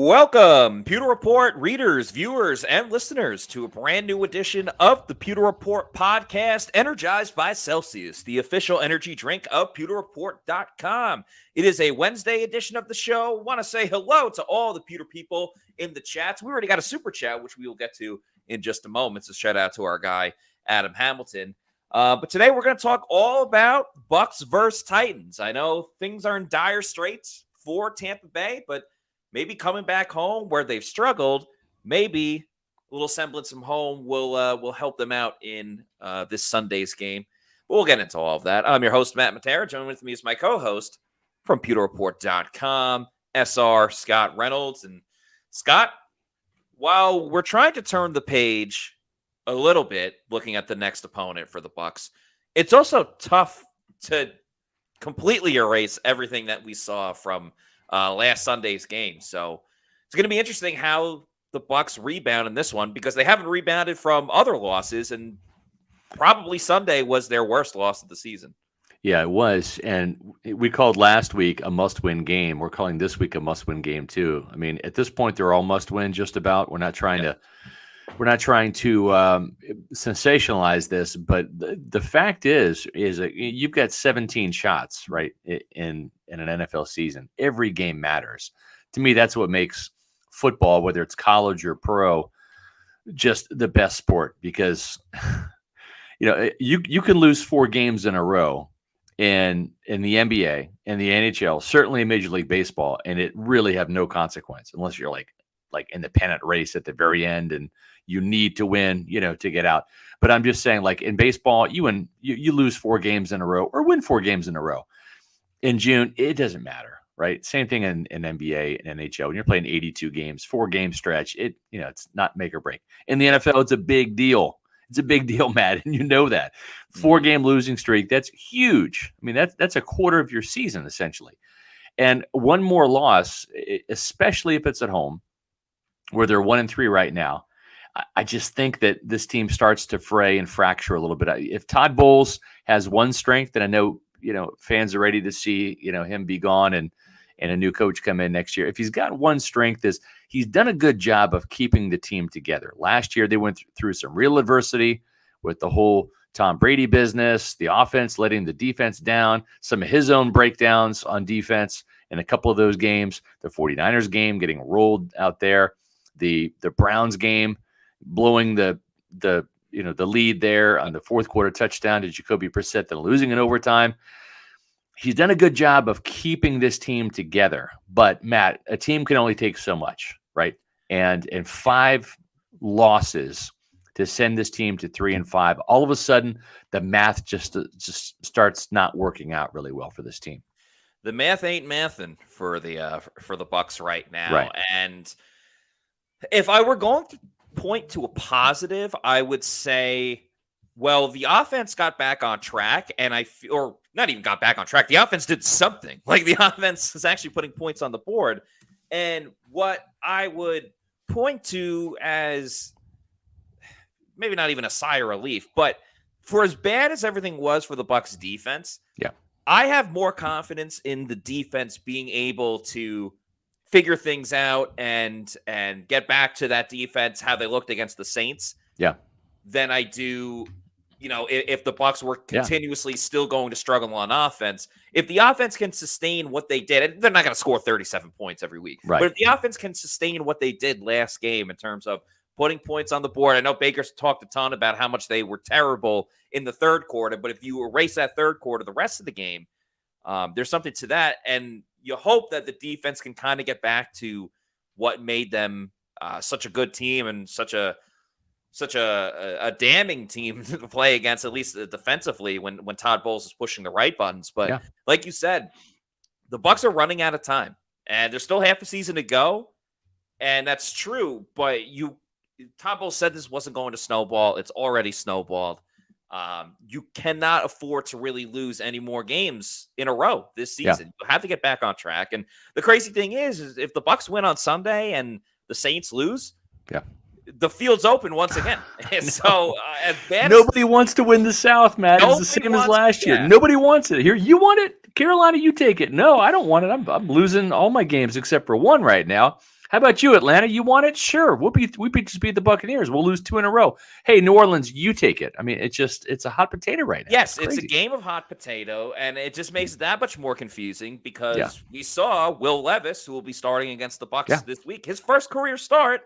Welcome, Pewter Report readers, viewers, and listeners to a brand new edition of the Pewter Report podcast, energized by Celsius, the official energy drink of PewterReport.com. It is a Wednesday edition of the show. Want to say hello to all the Pewter people in the chats. We already got a super chat, which we will get to in just a moment. So shout out to our guy, Adam Hamilton. But today we're going to talk all about Bucs versus Titans. I know things are in dire straits for Tampa Bay, but maybe coming back home where they've struggled, maybe a little semblance of home will help them out in this Sunday's game. But we'll get into all of that. I'm your host, Matt Matera. Joining with me is my co-host from PewterReport.com, SR Scott Reynolds. And Scott, while we're trying to turn the page a little bit, looking at the next opponent for the Bucs, it's also tough to completely erase everything that we saw from last Sunday's game. So it's going to be interesting how the Bucs rebound in this one, because they haven't rebounded from other losses, and probably Sunday was their worst loss of the season. Yeah, it was. And we called last week a must-win game. We're calling this week a must-win game too. I mean, at this point, they're all must-win just about. We're not trying to sensationalize this, but the fact is that you've got 17 shots, right, in an NFL season. Every game matters. To me, that's what makes football, whether it's college or pro, just the best sport, because you can lose 4 games in a row in the NBA and the NHL, certainly in Major League Baseball, and it really have no consequence unless you're like in the pennant race at the very end and you need to win, to get out. But I'm just saying, like in baseball, you lose 4 games in a row or win 4 games in a row in June, it doesn't matter, right? Same thing in NBA and NHL. When you're playing 82 games, 4-game stretch, it's not make or break. In the NFL, it's a big deal. It's a big deal, Matt, and you know that. 4-game losing streak, that's huge. I mean, that's a quarter of your season, essentially. And one more loss, especially if it's at home, where they're 1-3 right now, I just think that this team starts to fray and fracture a little bit. If Todd Bowles has one strength, and I know, fans are ready to see, him be gone and a new coach come in next year. If he's got one strength, is he's done a good job of keeping the team together. Last year, they went through some real adversity with the whole Tom Brady business, the offense letting the defense down, some of his own breakdowns on defense in a couple of those games, the 49ers game getting rolled out there, the Browns game, blowing the lead there on the fourth quarter touchdown to Jacoby Brissett, then losing in overtime. He's done a good job of keeping this team together. But Matt, a team can only take so much, right? And 5 losses to send this team to 3-5, all of a sudden the math just starts not working out really well for this team. The math ain't mathin' for the Bucs right now. Right. And if I were going to point to a positive, I would say, well, the offense got back on track, and or not even got back on track. The offense did something. Like, the offense is actually putting points on the board. And what I would point to as maybe not even a sigh of relief, but for as bad as everything was for the Bucs defense, yeah, I have more confidence in the defense being able to figure things out and get back to that defense, how they looked against the Saints, than I do, if the Bucs were continuously still going to struggle on offense. If the offense can sustain what they did, and they're not going to score 37 points every week, right, but if the offense can sustain what they did last game in terms of putting points on the board, I know Baker's talked a ton about how much they were terrible in the third quarter, but if you erase that third quarter, the rest of the game, there's something to that. And you hope that the defense can kind of get back to what made them such a good team and such a damning team to play against, at least defensively, when Todd Bowles is pushing the right buttons. But like you said, the Bucs are running out of time, and there's still half a season to go, and that's true. But Todd Bowles said this wasn't going to snowball. It's already snowballed. You cannot afford to really lose any more games in a row this season. You have to get back on track. And the crazy thing is if the Bucs win on Sunday and the Saints lose, the field's open once again. So nobody wants to win the South, Matt. It's the same as last year. Nobody wants it. Here, you want it, Carolina. You take it. No, I don't want it. I'm losing all my games except for one right now. How about you, Atlanta? You want it? Sure. We just beat the Buccaneers. We'll lose 2 in a row. Hey, New Orleans, you take it. I mean, it's a hot potato right now. Yes, it's a game of hot potato, and it just makes it that much more confusing because we saw Will Levis, who will be starting against the Bucs this week, his first career start,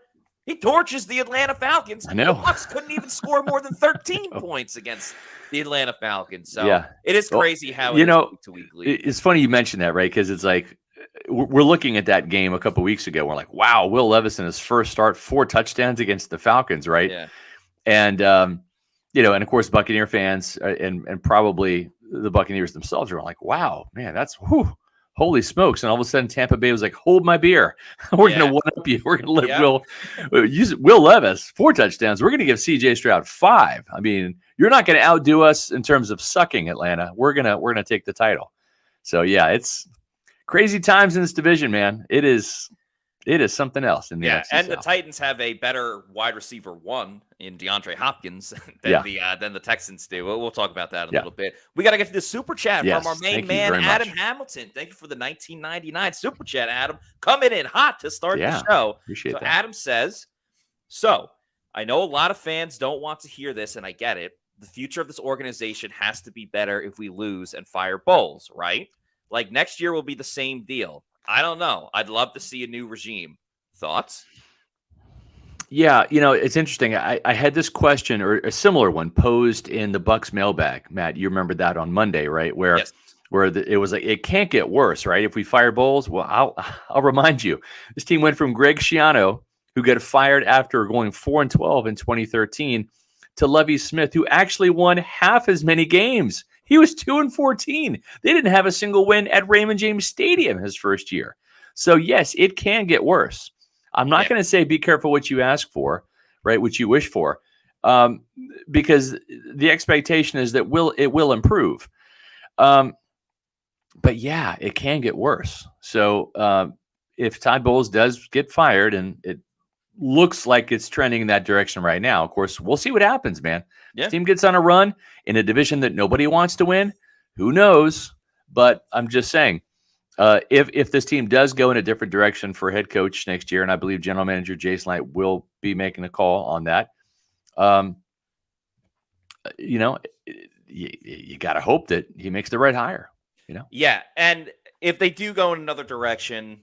he torches the Atlanta Falcons. I know. The Bucs couldn't even score more than 13 points against the Atlanta Falcons. So it is crazy how it is week to week. It's funny you mentioned that, right? Because it's like we're looking at that game a couple weeks ago. We're like, wow, Will Levis in his first start, 4 touchdowns against the Falcons, right? Yeah. And and of course, Buccaneer fans and probably the Buccaneers themselves are like, wow, man, that's holy smokes. And all of a sudden, Tampa Bay was like, hold my beer. We're going to one-up you. We're going to let Will Levis 4 touchdowns. We're going to give C.J. Stroud 5. I mean, you're not going to outdo us in terms of sucking, Atlanta. We're gonna take the title. So, yeah, it's crazy times in this division, man. It is something else in the NFC and South. The Titans have a better wide receiver 1 in DeAndre Hopkins than the Texans do. We'll talk about that in a little bit. We got to get to the super chat from our main man, Adam Hamilton. Thank you for the 1999 super chat, Adam. Coming in hot to start the show. Appreciate that. Adam says, so I know a lot of fans don't want to hear this, and I get it. The future of this organization has to be better if we lose and fire Bowles, right? Like next year will be the same deal. I don't know. I'd love to see a new regime. Thoughts? Yeah, it's interesting. I had this question or a similar one posed in the Bucs mailbag. Matt, you remember that on Monday, right? Where it was like, it can't get worse, right? If we fire Bowles, well, I'll remind you. This team went from Greg Schiano, who got fired after going 4-12 in 2013, to Lovie Smith, who actually won half as many games. He was 2-14. They didn't have a single win at Raymond James Stadium his first year. So, yes, it can get worse. I'm not going to say be careful what you ask for, right, what you wish for, because the expectation is that it will improve. But, yeah, it can get worse. So if Todd Bowles does get fired, and it looks like it's trending in that direction right now, of course, we'll see what happens, man. Yeah. This team gets on a run in a division that nobody wants to win. Who knows? But I'm just saying, if this team does go in a different direction for head coach next year, and I believe general manager Jason Light will be making a call on that, you got to hope that he makes the right hire. Yeah, and if they do go in another direction,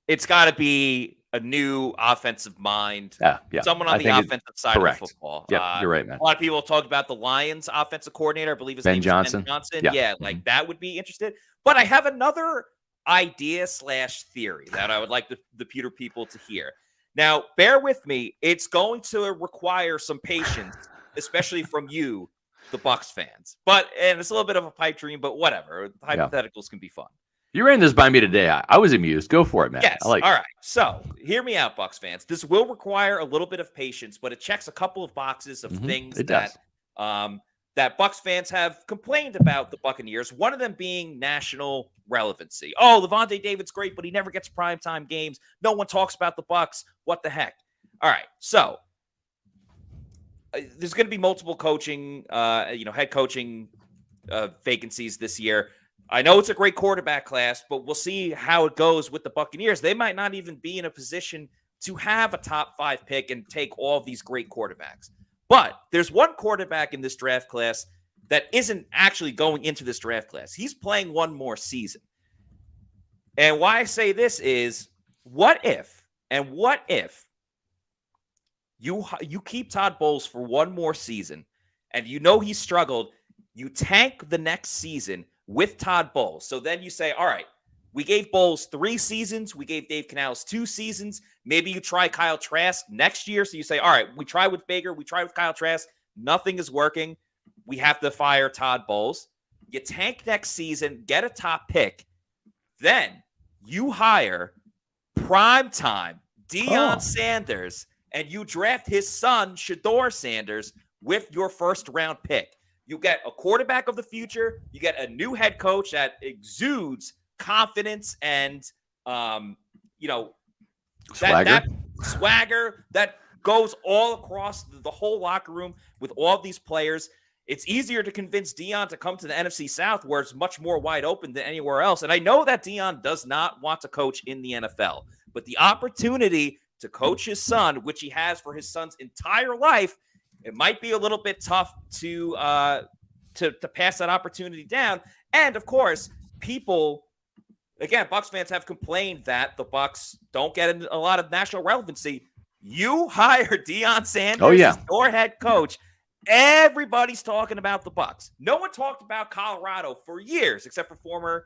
it's got to be a new offensive mind. Someone on the offensive side of the football. Yeah, you're right, man. A lot of people talk about the Lions offensive coordinator. I believe his name is Ben Johnson. Yeah, that would be interested. But I have another idea / theory that I would like the Pewter people to hear. Now, bear with me. It's going to require some patience, especially from you, the Bucs fans. And it's a little bit of a pipe dream, but whatever. Hypotheticals can be fun. You ran this by me today. I was amused. Go for it, man. Yes. All right. So hear me out, Bucs fans. This will require a little bit of patience, but it checks a couple of boxes of things that Bucs fans have complained about the Buccaneers. One of them being national relevancy. Oh, Levante David's great, but he never gets primetime games. No one talks about the Bucs. What the heck? All right. So there's going to be multiple coaching, head coaching vacancies this year. I know it's a great quarterback class, but we'll see how it goes with the Buccaneers. They might not even be in a position to have a top 5 pick and take all of these great quarterbacks. But there's one quarterback in this draft class that isn't actually going into this draft class. He's playing one more season. And why I say this is, what if you keep Todd Bowles for one more season, and he struggled, you tank the next season with Todd Bowles. So then you say, all right, we gave Bowles 3 seasons. We gave Dave Canales 2 seasons. Maybe you try Kyle Trask next year. So you say, all right, we try with Baker. We try with Kyle Trask. Nothing is working. We have to fire Todd Bowles. You tank next season, get a top pick. Then you hire primetime Deion Sanders, and you draft his son, Shador Sanders, with your first-round pick. You get a quarterback of the future. You get a new head coach that exudes confidence and, that swagger that goes all across the whole locker room with all of these players. It's easier to convince Deion to come to the NFC South, where it's much more wide open than anywhere else. And I know that Deion does not want to coach in the NFL, but the opportunity to coach his son, which he has for his son's entire life, it might be a little bit tough to pass that opportunity down. And of course, people, again, Bucs fans have complained that the Bucs don't get a lot of national relevancy. You hire Deion Sanders as your head coach. Everybody's talking about the Bucs. No one talked about Colorado for years, except for former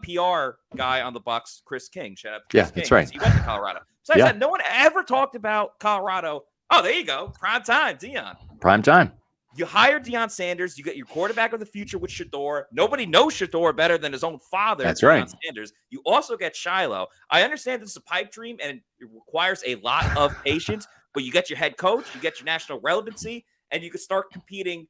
PR guy on the Bucs, Chris King. Shout out to Chris King. That's right. He went to Colorado. Besides that, no one ever talked about Colorado. Oh, there you go. Prime time, Deion. Prime time. You hire Deion Sanders. You get your quarterback of the future with Shador. Nobody knows Shador better than his own father, That's Deion right. Sanders. You also get Shiloh. I understand this is a pipe dream and it requires a lot of patience, but you get your head coach, you get your national relevancy, and you can start competing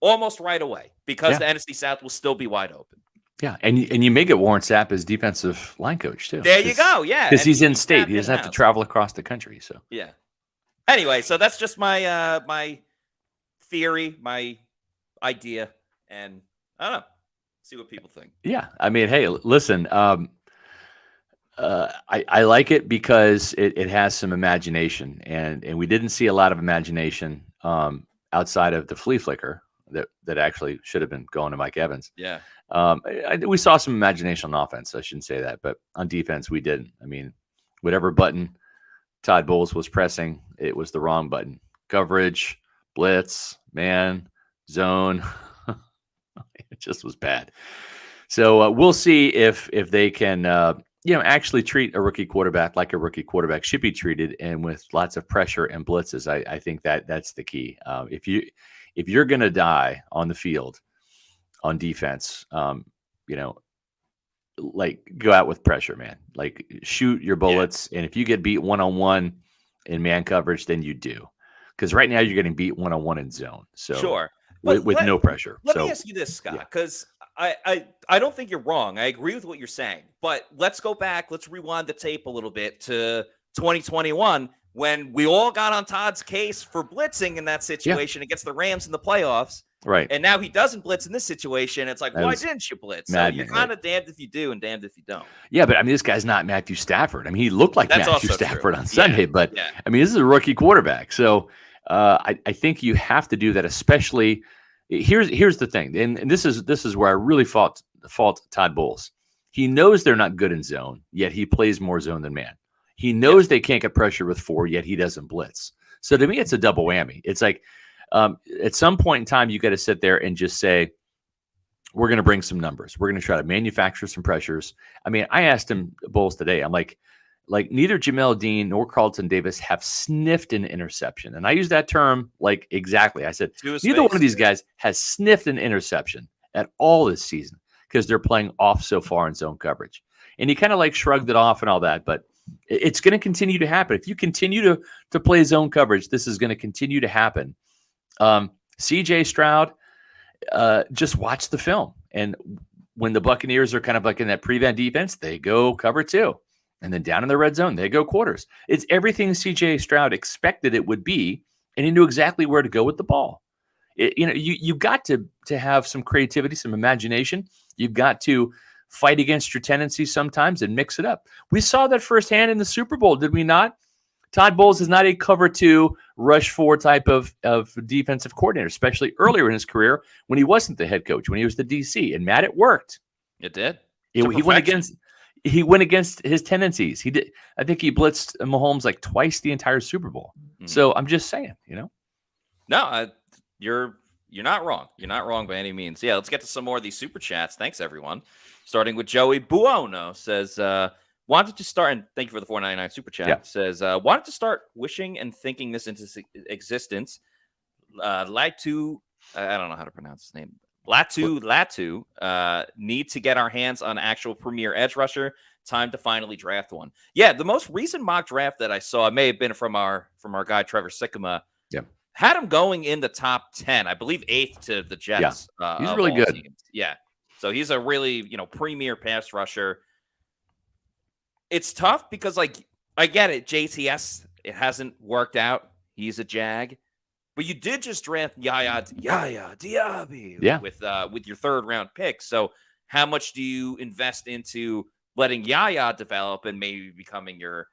almost right away because the NFC South will still be wide open. Yeah, and you may get Warren Sapp as defensive line coach too. There you go. Yeah, because he's in state. He doesn't have to travel across the country. So yeah. Anyway, so that's just my my theory, my idea, and I don't know. See what people think. Yeah, I mean, hey, listen, I like it because it has some imagination, and we didn't see a lot of imagination outside of the flea flicker that actually should have been going to Mike Evans. Yeah. We saw some imagination on offense. I shouldn't say that, but on defense, we didn't. I mean, whatever button Todd Bowles was pressing, it was the wrong button. Coverage, blitz, man, zone. It just was bad. So we'll see if they can, actually treat a rookie quarterback like a rookie quarterback should be treated, and with lots of pressure and blitzes. I think that's the key. If you're going to die on the field on defense, like go out with pressure, man. Like shoot your bullets, and if you get beat one-on-one in man coverage, then you do. Because right now you're getting beat one-on-one in zone. So sure. With no pressure. Let me ask you this, Scott, because I don't think you're wrong. I agree with what you're saying. But let's go back. Let's rewind the tape a little bit to 2021 when we all got on Todd's case for blitzing in that situation against the Rams in the playoffs. Right. And now he doesn't blitz in this situation. It's like, why didn't you blitz? So you're kind of damned if you do and damned if you don't. Yeah, but I mean, this guy's not Matthew Stafford. I mean, he looked like Matthew Stafford on Sunday, but I mean, this is a rookie quarterback. So I think you have to do that, especially here's the thing. And this is where I really fault Todd Bowles. He knows they're not good in zone, yet he plays more zone than man. He knows they can't get pressure with 4, yet he doesn't blitz. So to me, it's a double whammy. It's like, at some point in time, you got to sit there and just say, we're going to bring some numbers. We're going to try to manufacture some pressures. I mean, I asked him, Bowles, today, I'm like neither Jamel Dean nor Carlton Davis have sniffed an interception. And I use that term like exactly. I said, neither one of these guys has sniffed an interception at all this season because they're playing off so far in zone coverage. And he kind of like shrugged it off and all that, but it's going to continue to happen. If you continue to play zone coverage, this is going to continue to happen. CJ Stroud, just watch the film. And when the Buccaneers are kind of like in that prevent defense, they go cover 2. And then down in the red zone, they go quarters. It's everything CJ Stroud expected it would be, and he knew exactly where to go with the ball. You got to have some creativity, some imagination. You've got to fight against your tendencies sometimes and mix it up. We saw that firsthand in the Super Bowl, did we not? Todd Bowles is not a cover 2, rush 4 type of defensive coordinator, especially earlier in his career when he wasn't the head coach, when he was the DC. And Matt, it worked. It did. He went against his tendencies. He did. I think he blitzed Mahomes like twice the entire Super Bowl. Mm-hmm. So I'm just saying, No, you're not wrong. You're not wrong by any means. Yeah, let's get to some more of these super chats. Thanks, everyone. Starting with Joey Buono says, wanted to start, and thank you for the $4.99 super chat. Yeah. Says, wanted to start wishing and thinking this into existence. Latu, I don't know how to pronounce his name. Latu, need to get our hands on actual premier edge rusher. Time to finally draft one. Yeah, the most recent mock draft that I saw may have been from our guy Trevor Sikkema. Yeah, had him going in the top 10, I believe 8th to the Jets. Yeah, he's really good. Teams. Yeah, so he's a really premier pass rusher. It's tough because I get it, JTS. It hasn't worked out. He's a Jag. But you did just draft Yaya Diaby with your 3rd round pick. So how much do you invest into letting Yaya develop and maybe becoming your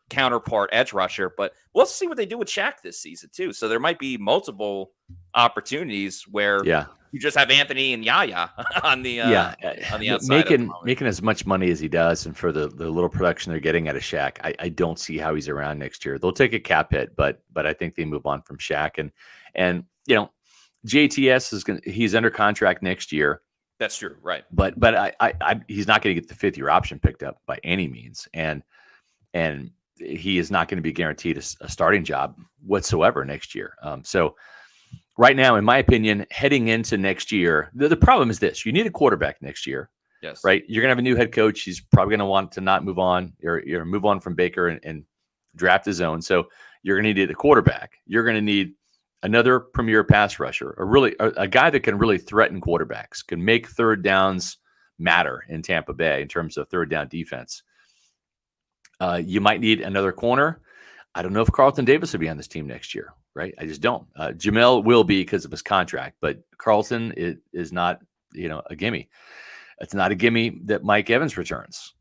counterpart edge rusher. But we'll see what they do with Shaq this season too. So there might be multiple opportunities where you just have Anthony and Yaya on the outside at the moment. Making as much money as he does, and for the little production they're getting out of Shaq, I don't see how he's around next year. They'll take a cap hit, but I think they move on from Shaq, and JTS he's under contract next year. That's true, right? But he's not going to get the 5th-year option picked up by any means, and he is not going to be guaranteed a starting job whatsoever next year. So right now, in my opinion, heading into next year, the problem is this: you need a quarterback next year. Yes. Right. You're going to have a new head coach. He's probably going to want to not move on or move on from Baker and draft his own. So you're going to need a quarterback. You're going to need another premier pass rusher, a guy that can really threaten quarterbacks, can make third downs matter in Tampa Bay in terms of third down defense. You might need another corner. I don't know if Carlton Davis will be on this team next year, right? I just don't. Jamel will be because of his contract, but Carlton is not, a gimme. It's not a gimme that Mike Evans returns,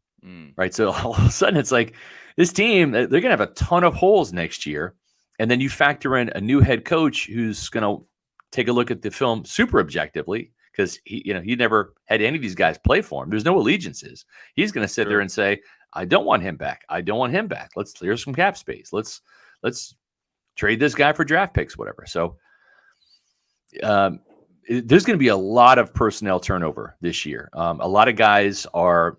right? So all of a sudden it's like this team, they're going to have a ton of holes next year. And then you factor in a new head coach who's going to take a look at the film super objectively because he never had any of these guys play for him. There's no allegiances. He's going to sit there and say, I don't want him back. I don't want him back. Let's clear some cap space. Let's trade this guy for draft picks, whatever. So there's going to be a lot of personnel turnover this year. A lot of guys are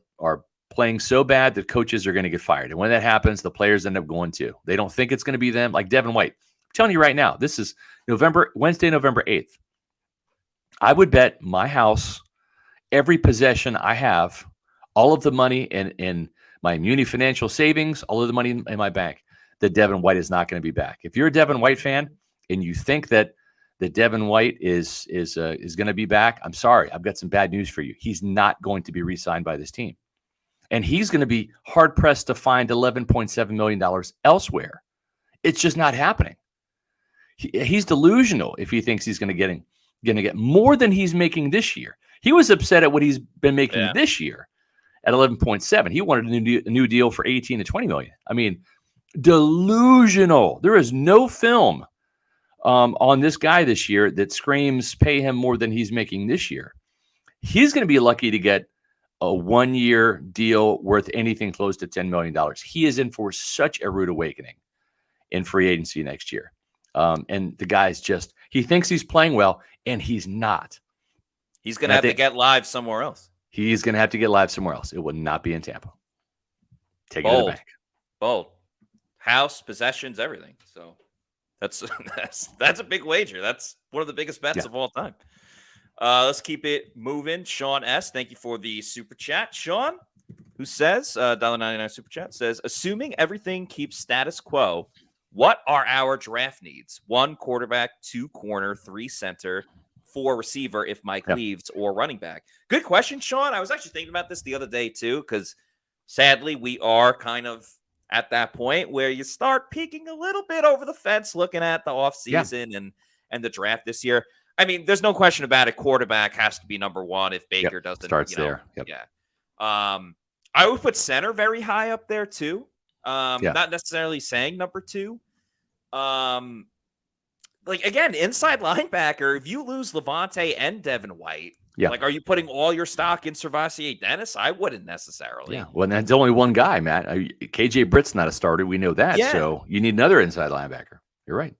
playing so bad that coaches are going to get fired. And when that happens, the players end up going too. They don't think it's going to be them. Like Devon White. I'm telling you right now, this is Wednesday, November 8th. I would bet my house, every possession I have, all of the money in my Muni Financial savings, all of the money in my bank, that Devon White is not going to be back. If you're a Devon White fan and you think that Devon White is going to be back, I'm sorry. I've got some bad news for you. He's not going to be re-signed by this team. And he's going to be hard-pressed to find $11.7 million elsewhere. It's just not happening. He's delusional if he thinks he's going to get more than he's making this year. He was upset at what he's been making this year at 11.7. He wanted a new deal for 18 to 20 million. I mean, delusional. There is no film on this guy this year that screams pay him more than he's making this year. He's going to be lucky to get a 1-year deal worth anything close to $10 million. He is in for such a rude awakening in free agency next year. And the guy's he thinks he's playing well, and he's not. He's going to have to get live somewhere else. He's going to have to get live somewhere else. It will not be in Tampa. Take it to the bank. Bold. House, possessions, everything. So that's a big wager. That's one of the biggest bets of all time. Let's keep it moving. Sean S., thank you for the super chat. Sean, who says, $1.99 super chat, says, assuming everything keeps status quo, what are our draft needs? 1 quarterback, 2 corner, 3 center, 4 receiver if Mike leaves, or running back? Good question, Sean. I was actually thinking about this the other day too, because sadly we are kind of at that point where you start peeking a little bit over the fence looking at the offseason and the draft this year. I mean, there's no question about it. Quarterback has to be number 1 if Baker doesn't starts there. Yeah. I would put center very high up there too. Not necessarily saying number 2. Like again, inside linebacker, if you lose Levante and Devon White, like, are you putting all your stock in Servassier Dennis? I wouldn't necessarily. Yeah. Well, that's only one guy, Matt. KJ Britt's not a starter. We know that. Yeah. So you need another inside linebacker. You're right.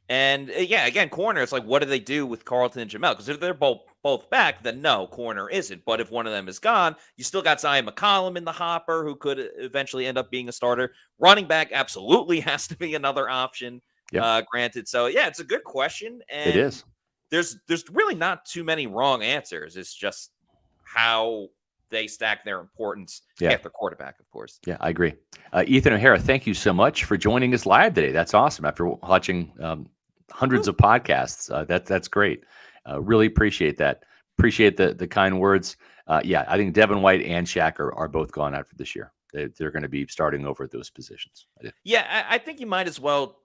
And again, corner, it's like, what do they do with Carlton and Jamel? Because if they're both back, then no, corner isn't. But if one of them is gone, you still got Zion McCollum in the hopper who could eventually end up being a starter. Running back absolutely has to be another option, granted. So, it's a good question. And it is. There's really not too many wrong answers. It's just how they stack their importance after quarterback, of course. Yeah, I agree. Ethan O'Hara, thank you so much for joining us live today. That's awesome. After watching hundreds of podcasts, that's great. Really appreciate that. Appreciate the kind words. I think Devon White and Shaq are both gone out for this year. They're going to be starting over at those positions. I think you might as well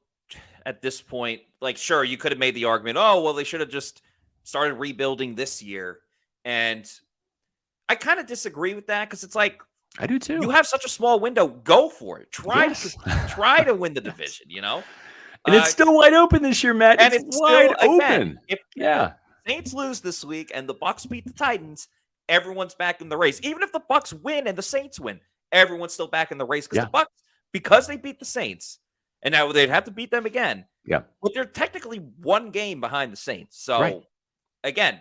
at this point. Like, sure, you could have made the argument, oh, well, they should have just started rebuilding this year. And I kind of disagree with that because it's like I do too. you have such a small window. Go for it. Yes. Try to win the division. You know, And it's still wide open this year, Matt. and It's it's wide still open. again. If Yeah. Saints lose this week and the Bucs beat the Titans, everyone's back in the race. Even if the Bucs win and the Saints win, everyone's still back in the race because the Bucs, because they beat the Saints, and now they'd have to beat them again. Yeah. But they're technically one game behind the Saints. So again,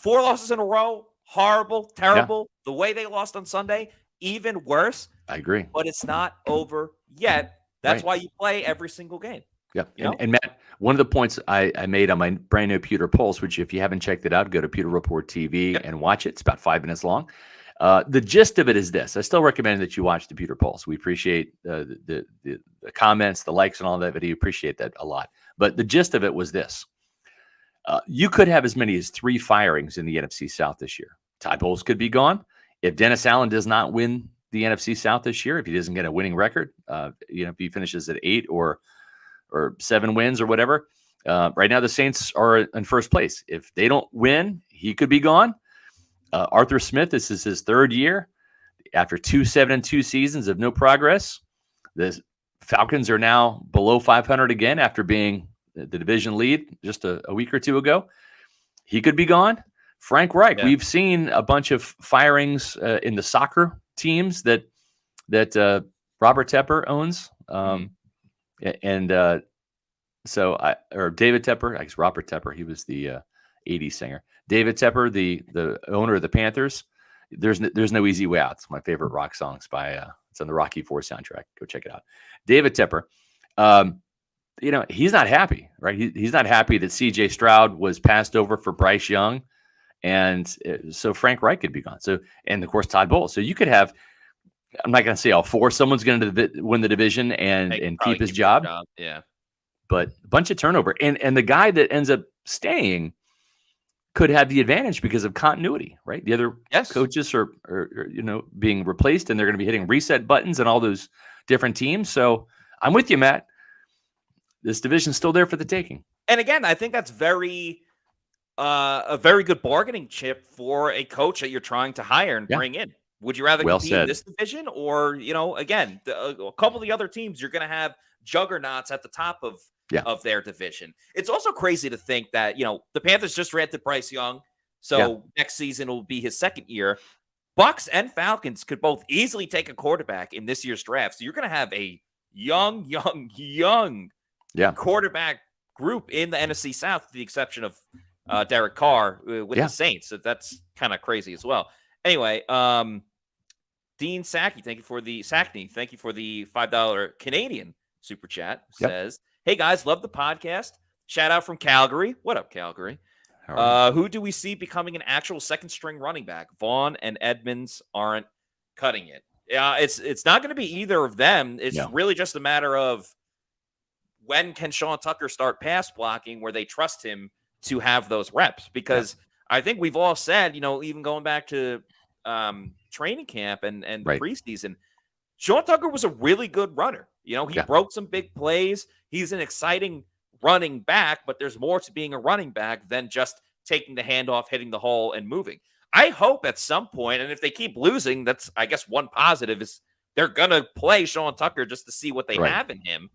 4 losses in a row, horrible, terrible. The way they lost on Sunday, even worse. I agree. But it's not over yet. That's why you play every single game. Yeah. You know? And Matt, one of the points I made on my brand new Pewter Pulse, which if you haven't checked it out, go to Pewter Report TV and watch it. It's about 5 minutes long. The gist of it is this. I still recommend that you watch the Pewter Pulse. We appreciate the comments, the likes, and all that video. Appreciate that a lot. But the gist of it was this. You could have as many as 3 firings in the NFC South this year. Todd Bowles could be gone. If Dennis Allen does not win the NFC South this year, if he doesn't get a winning record, if he finishes at 8 or 7 wins or whatever, right now the Saints are in first place. If they don't win, he could be gone. Arthur Smith, this is his 3rd year. After 2 7-2 seasons of no progress, the Falcons are now below 500 again after being the division lead just a week or 2 ago. He could be gone. Frank Reich, we've seen a bunch of firings in the soccer teams that Robert Tepper owns. Or David Tepper, I guess Robert Tepper, he was the 80s singer. David Tepper, the owner of the Panthers. There's no easy way out. It's my favorite rock songs by it's on the Rocky IV soundtrack. Go check it out. David Tepper, he's not happy, right? He's not happy that CJ Stroud was passed over for Bryce Young, and so Frank Reich could be gone. So, and of course Todd Bowles. So you could have. I'm not going to say all 4. Someone's going to win the division and keep his job. Yeah. But a bunch of turnover. And the guy that ends up staying could have the advantage because of continuity, right? The other coaches are being replaced, and they're going to be hitting reset buttons and all those different teams. So I'm with you, Matt. This division's still there for the taking. And again, I think that's a very good bargaining chip for a coach that you're trying to hire and bring in. Would you rather compete in this division or, again, a couple of the other teams, you're going to have juggernauts at the top of their division. It's also crazy to think that, the Panthers just drafted Bryce Young. So next season will be his 2nd year. Bucs and Falcons could both easily take a quarterback in this year's draft. So you're going to have a young quarterback group in the NFC South, with the exception of Derek Carr with the Saints. So that's kind of crazy as well. Anyway, Dean Sackney, thank you for the $5 Canadian super chat. Says, "Hey guys, love the podcast. Shout out from Calgary. What up, Calgary? Who do we see becoming an actual 2nd string running back? Vaughn and Edmonds aren't cutting it. It's not going to be either of them. It's really just a matter of when can Sean Tucker start pass blocking where they trust him to have those reps, because I think we've all said, even going back to training camp and the preseason, Sean Tucker was a really good runner. He broke some big plays. He's an exciting running back, but there's more to being a running back than just taking the handoff, hitting the hole, and moving. I hope at some point, and if they keep losing, that's, I guess, one positive is they're going to play Sean Tucker just to see what they have in him.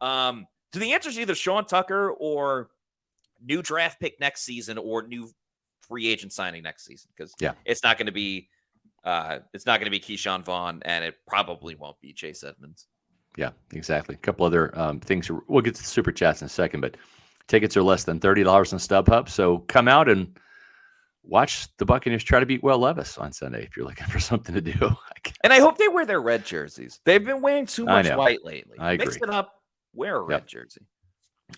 So the answer is either Sean Tucker or new draft pick next season or new free agent signing next season, because it's not going to be Keyshawn Vaughn, and it probably won't be Chase Edmonds. Yeah, exactly. A couple other things. We'll get to the super chats in a second, but tickets are less than $30 on StubHub. So come out and watch the Buccaneers try to beat Will Levis on Sunday if you're looking for something to do. And I hope they wear their red jerseys. They've been wearing too much white lately. I agree. Mix it up. Wear a red jersey.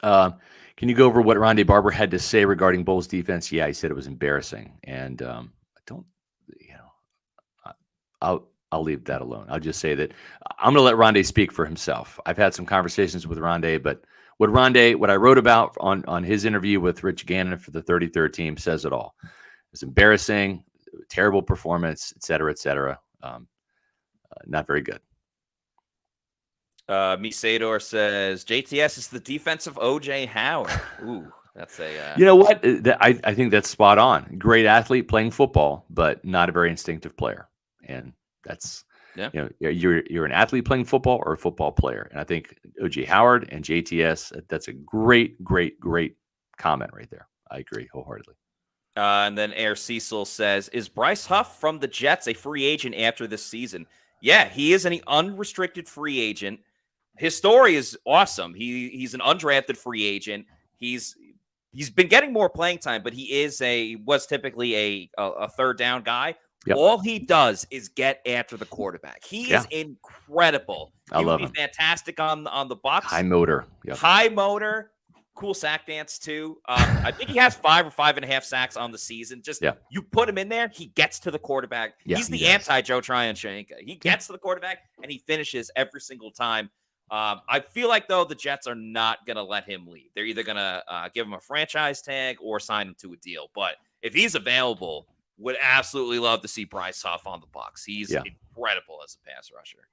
Can you go over what Rondé Barber had to say regarding Bulls defense? Yeah, he said it was embarrassing, and I'll leave that alone. I'll just say that I'm going to let Rondé speak for himself. I've had some conversations with Rondé, but what I wrote about on his interview with Rich Gannon for the 33rd team says it all. It's embarrassing, terrible performance, et cetera, et cetera. Not very good. Misador says JTS is the defensive OJ Howard. Ooh, That's a You know what? I think that's spot on. Great athlete playing football, but not a very instinctive player. And that's, yeah. you're an athlete playing football or a football player. And I think OJ Howard and JTS, that's a great, great, great comment right there. I agree wholeheartedly. And then Air Cecil says, is Bryce Huff from the Jets a free agent after this season? Yeah, he is an unrestricted free agent. His story is awesome. He's an undrafted free agent. He's been getting more playing time, but he was typically a third down guy. Yep. All he does is get after the quarterback. He is incredible. I love him. Fantastic on the Bucs. High motor. Yep. High motor. Cool sack dance too. I think he has 5 or 5.5 sacks on the season. You put him in there, he gets to the quarterback. Yeah, he's the anti-Joe Tryon-Shanka. He gets to the quarterback and he finishes every single time. I feel like though the Jets are not gonna let him leave. They're either gonna give him a franchise tag or sign him to a deal. But if he's available, would absolutely love to see Bryce Huff on the Bucs. He's incredible as a pass rusher.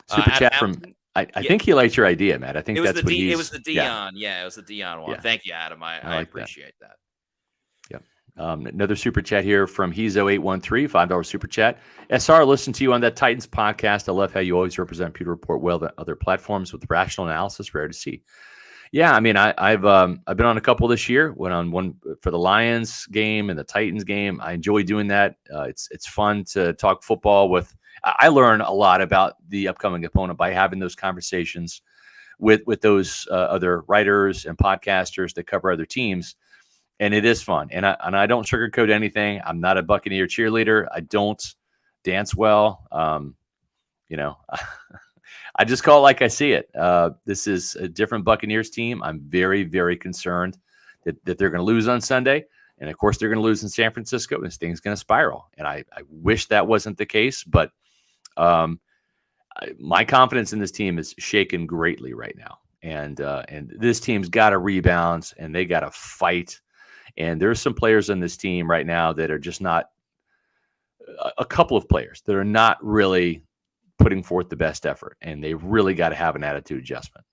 Super chat from. I think he liked your idea, Matt. I think that's what it was the Dion. Yeah, it was the Dion one. Yeah. Thank you, Adam. I appreciate that. Another super chat here from Hezo813, $5 super chat. SR, listen to you on that Titans podcast. I love how you always represent Pewter Report well on other platforms with rational analysis. Rare to see. Yeah, I mean, I've been on a couple this year. Went on one for the Lions game and the Titans game. I enjoy doing that. It's fun to talk football with. I learn a lot about the upcoming opponent by having those conversations with those other writers and podcasters that cover other teams. And it is fun. And I don't sugarcoat anything. I'm not a Buccaneer cheerleader. I don't dance well. I just call it like I see it. This is a different Buccaneers team. I'm very, very concerned that they're going to lose on Sunday. And, of course, they're going to lose in San Francisco. And this thing's going to spiral. And I wish that wasn't the case. But my confidence in this team is shaken greatly right now. And this team's got to rebound, and they got to fight. And there's some players on this team right now that are just not a couple of players that are not really putting forth the best effort, and they really got to have an attitude adjustment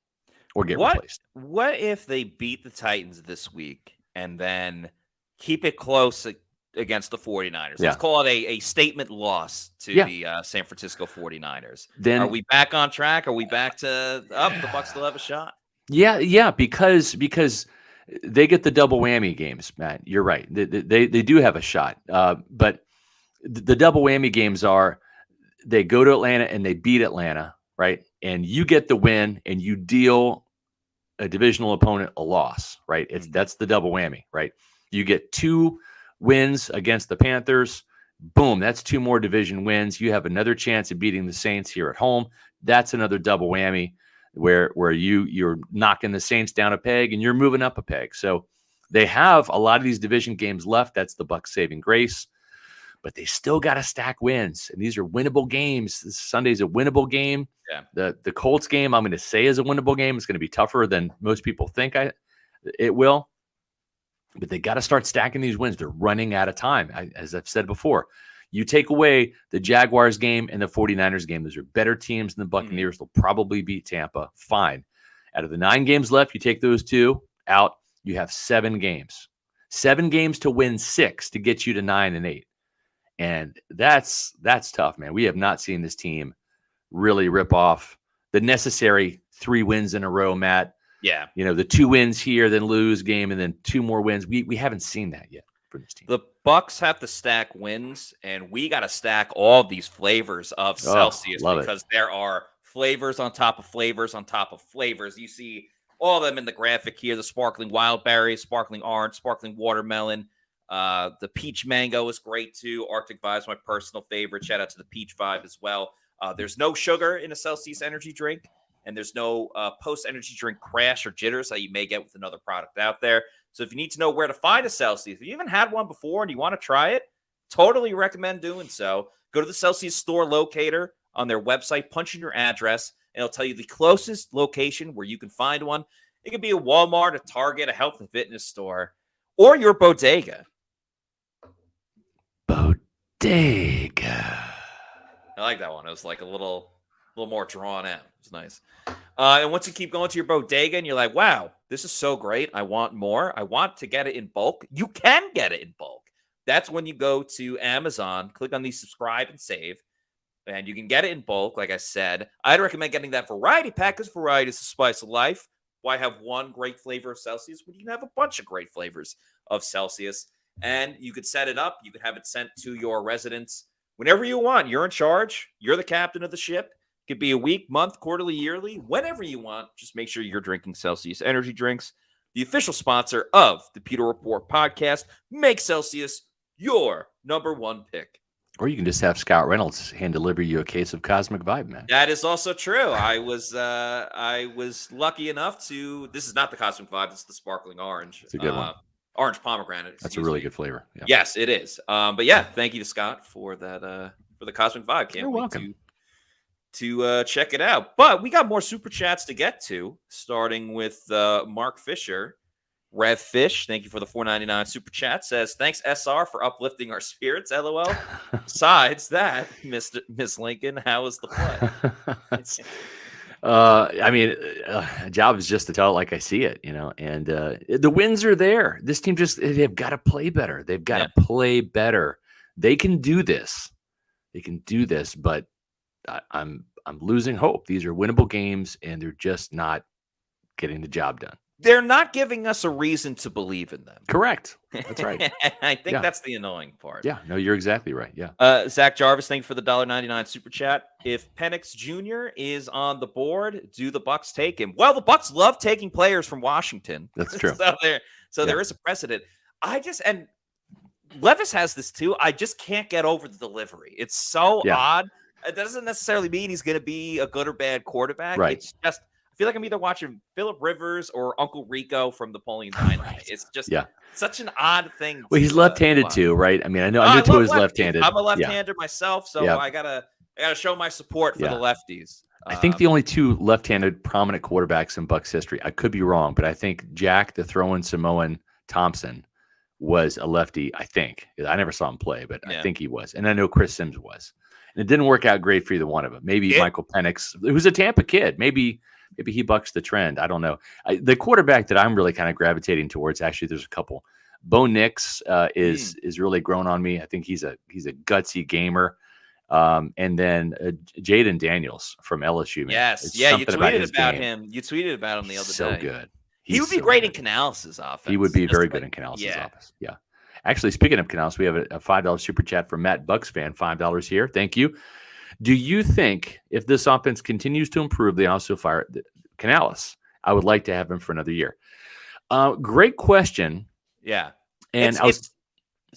or get replaced. What if they beat the Titans this week and then keep it close against the 49ers? Let's call it a statement loss to the San Francisco 49ers. Then are we back on track? Are we back to the Bucs still have a shot? Yeah, because they get the double whammy games, Matt. You're right. They do have a shot. But the double whammy games are they go to Atlanta and they beat Atlanta, right? And you get the win and you deal a divisional opponent a loss, right? That's the double whammy, right? You get 2 wins against the Panthers. Boom, that's 2 more division wins. You have another chance of beating the Saints here at home. That's another double whammy where you're knocking the Saints down a peg and you're moving up a peg. So they have a lot of these division games left. That's the Bucs saving grace. But they still got to stack wins. And these are winnable games. This Sunday's a winnable game. Yeah. The Colts game, I'm going to say, is a winnable game. It's going to be tougher than most people think it will. But they got to start stacking these wins. They're running out of time. As I've said before, you take away the Jaguars game and the 49ers game. Those are better teams than the Buccaneers. They'll probably beat Tampa. Fine. Out of the 9 games left, you take those 2 out. You have 7 games. 7 games to win 6 to get you to 9-8. And that's tough, man. We have not seen this team really rip off the necessary 3 wins in a row, Matt. Yeah. The 2 wins here, then lose game, and then 2 more wins. We haven't seen that yet for this team. The Bucs have to stack wins, and we got to stack all these flavors of Celsius because there are flavors on top of flavors on top of flavors. You see all of them in the graphic here: the sparkling wild berry, sparkling orange, sparkling watermelon. The peach mango is great too. Arctic Vibe is my personal favorite. Shout out to the peach vibe as well. There's no sugar in a Celsius energy drink, and there's no post-energy drink crash or jitters that you may get with another product out there. So if you need to know where to find a Celsius, if you haven't had one before and you want to try it, totally recommend doing so. Go to the Celsius store locator on their website, punch in your address, and it'll tell you the closest location where you can find one. It could be a Walmart, a Target, a health and fitness store, or your bodega. Bodega. I like that one. It was like a little more drawn out. It's nice. And once you keep going to your bodega and you're like, wow, this is so great. I want more. I want to get it in bulk. You can get it in bulk. That's when you go to Amazon, click on the subscribe and save, and you can get it in bulk. Like I said, I'd recommend getting that variety pack because variety is the spice of life. Why have one great flavor of Celsius when you can have a bunch of great flavors of Celsius? And you could set it up. You could have it sent to your residence whenever you want. You're in charge. You're the captain of the ship. It could be a week, month, quarterly, yearly, whenever you want. Just make sure you're drinking Celsius energy drinks. The official sponsor of the Pewter Report podcast. Make Celsius your number one pick. Or you can just have Scott Reynolds hand deliver you a case of Cosmic Vibe, man. That is also true. I was lucky enough to. This is not the Cosmic Vibe. It's the sparkling orange. It's a good one. Orange pomegranate. That's a really good flavor. Yeah. Yes, it is. But yeah, thank you to Scott for that. For the Cosmic Vibe. Can't You're wait welcome. to check it out. But we got more super chats to get to, starting with Mark Fisher. Rev Fish, thank you for the $4.99 super chat. Says, thanks, SR, for uplifting our spirits, LOL. Besides that, Miss Lincoln, how was the play? I mean, a job is just to tell it like I see it, and the wins are there. This team they've got to play better. They've got to play better. They can do this. But I'm losing hope. These are winnable games, and they're just not getting the job done. They're not giving us a reason to believe in them. Correct. That's right. I think that's the annoying part. Yeah, no, you're exactly right. Yeah. Zach Jarvis, thank you for the $1.99 super chat. If Penix Jr. is on the board, do the Bucs take him? Well, the Bucs love taking players from Washington. That's true. There is a precedent. And Levis has this too. I just can't get over the delivery. It's so odd. It doesn't necessarily mean he's going to be a good or bad quarterback. Right. It's just, I feel like I'm either watching Phillip Rivers or Uncle Rico from Napoleon Dynamite. Right. It's just such an odd thing. Well, he's left-handed too, right? I mean, I know Tua is left-handed. I'm a left-hander myself, so I gotta show my support for the lefties. I think the only two left-handed prominent quarterbacks in Bucs history, I could be wrong, but I think Jack, the throwing Samoan Thompson, was a lefty, I think. I never saw him play, but I think he was. And I know Chris Sims was. And it didn't work out great for either one of them. Maybe Michael Penix, who's a Tampa kid. Maybe he bucks the trend. I don't know. The quarterback that I'm really kind of gravitating towards, actually, there's a couple. Bo Nix is really grown on me. I think he's a gutsy gamer. And then Jaden Daniels from LSU. Man. Yes, you tweeted about him. You tweeted about him the other day. So good. He would be great in Canales' offense. He would be very good in Canales' office. Yeah. Actually, speaking of Canales, we have a $5 super chat from Matt Bucs fan. $5 here. Thank you. Do you think if this offense continues to improve, they also fire Canales? I would like to have him for another year. Great question. Yeah. And I was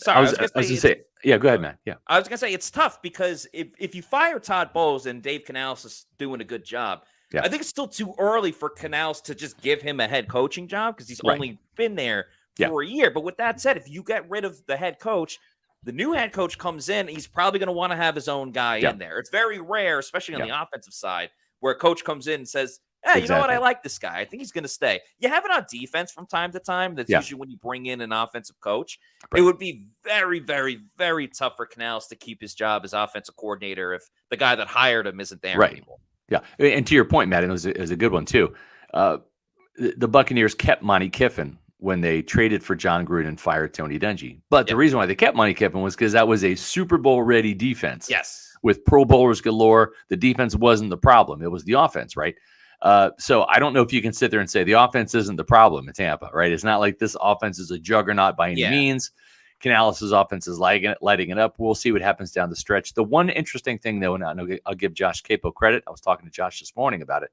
going to say, yeah, go ahead, man. Yeah. I was going to say it's tough because if you fire Todd Bowles and Dave Canales is doing a good job, I think it's still too early for Canales to just give him a head coaching job because he's only been there for a year. But with that said, if you get rid of the head coach, the new head coach comes in, he's probably going to want to have his own guy in there. It's very rare, especially on the offensive side, where a coach comes in and says, hey, you know what? I like this guy. I think he's going to stay. You have it on defense from time to time. That's usually when you bring in an offensive coach. Right. It would be very, very, very tough for Canales to keep his job as offensive coordinator if the guy that hired him isn't there anymore. Yeah. And to your point, Matt, and it was a good one too. The Buccaneers kept Monty Kiffin when they traded for John Gruden and fired Tony Dungy. But the reason why they kept Monty Kiffin was because that was a Super Bowl ready defense. Yes. With Pro Bowlers galore, the defense wasn't the problem. It was the offense, right? So I don't know if you can sit there and say the offense isn't the problem in Tampa, right? It's not like this offense is a juggernaut by any means. Canales' offense is lighting it up. We'll see what happens down the stretch. The one interesting thing, though, and I'll give Josh Capo credit. I was talking to Josh this morning about it,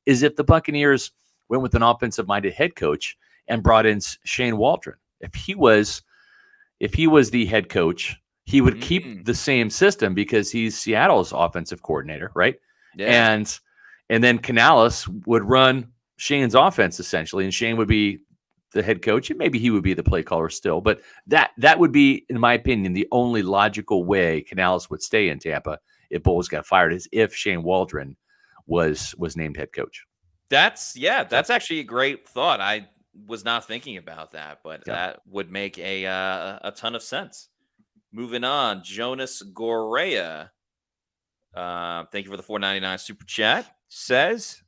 is if the Buccaneers went with an offensive-minded head coach and brought in Shane Waldron. If he was the head coach, he would keep the same system because he's Seattle's offensive coordinator, right? Yeah. And then Canales would run Shane's offense essentially, and Shane would be the head coach, and maybe he would be the play caller still. But that would be, in my opinion, the only logical way Canales would stay in Tampa if Bowles got fired, is if Shane Waldron was named head coach. That's actually a great thought. I was not thinking about that, but that would make a ton of sense. Moving on, Jonas Gorea. Thank you for the $4.99 super chat. says,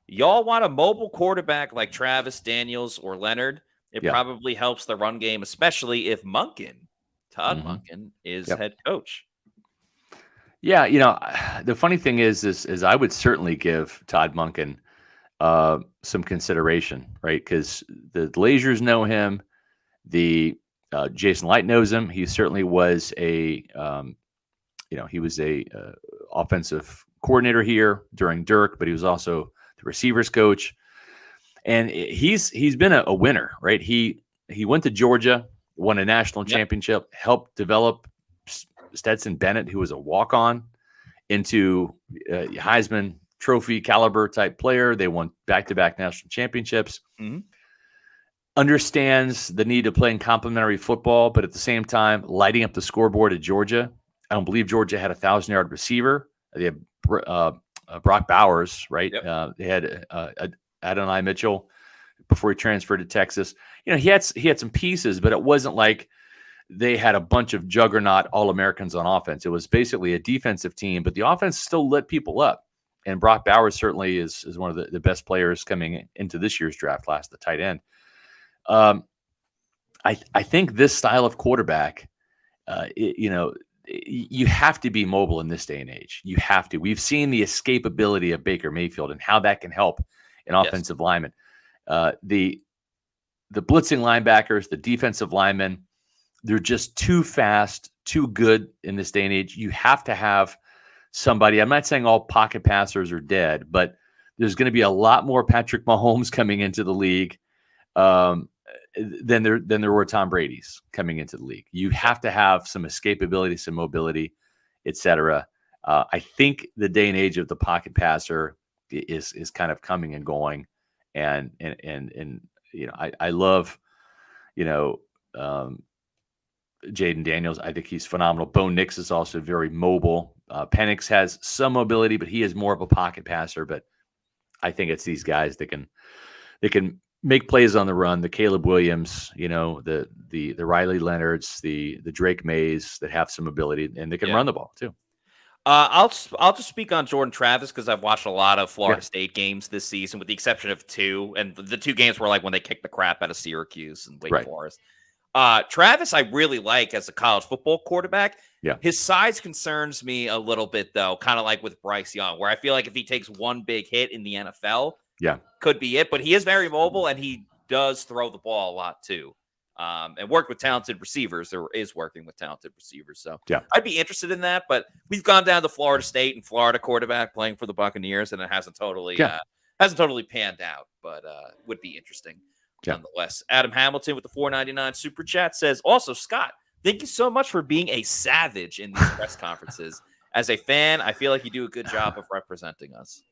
y'all want a mobile quarterback like Travis, Daniels, or Leonard. It probably helps the run game, especially if Todd Monken, is head coach. Yeah, the funny thing is I would certainly give Todd Monken some consideration, right? Because the Glazers know him. The Jason Light knows him. He certainly was he was a offensive coordinator here during Dirk, but he was also the receivers coach, and he's been a winner, right? He went to Georgia, won a national championship, helped develop Stetson Bennett, who was a walk-on, into Heisman Trophy caliber type player. They won back-to-back national championships. Understands the need to play in complementary football, but at the same time, lighting up the scoreboard at Georgia. I don't believe Georgia had a 1,000-yard receiver. They had Brock Bowers, right? They had Adonai Mitchell before he transferred to Texas. He had some pieces, but it wasn't like they had a bunch of juggernaut All-Americans on offense. It was basically a defensive team, but the offense still lit people up. And Brock Bowers certainly is one of the best players coming into this year's draft class, the tight end. I think this style of quarterback, you have to be mobile in this day and age. You have to. We've seen the escapability of Baker Mayfield and how that can help an offensive lineman. The blitzing linebackers, the defensive linemen, they're just too fast, too good in this day and age. You have to have somebody. I'm not saying all pocket passers are dead, but there's going to be a lot more Patrick Mahomes coming into the league than there were Tom Brady's coming into the league. You have to have some escapability, some mobility, etc. I think the day and age of the pocket passer is kind of coming and going, and I love Jaden Daniels. I think he's phenomenal. Bo Nix is also very mobile. Penix has some mobility, but he is more of a pocket passer. But I think it's these guys that can make plays on the run. The Caleb Williams, the Riley Leonards, the Drake Mays that have some ability, and they can run the ball too. I'll just speak on Jordan Travis because I've watched a lot of Florida State games this season, with the exception of 2, and the 2 games were like when they kicked the crap out of Syracuse and Wake Forest. Travis, I really like as a college football quarterback. Yeah, his size concerns me a little bit, though, kind of like with Bryce Young, where I feel like if he takes one big hit in the NFL, could be it. But he is very mobile, and he does throw the ball a lot too, and work with talented receivers, or is working with talented receivers. So I'd be interested in that. But we've gone down to Florida State and Florida quarterback playing for the Buccaneers, and it hasn't totally panned out, but would be interesting. Nonetheless, Adam Hamilton with the $4.99 super chat says, also, Scott, thank you so much for being a savage in these press conferences. As a fan, I feel like you do a good job of representing us.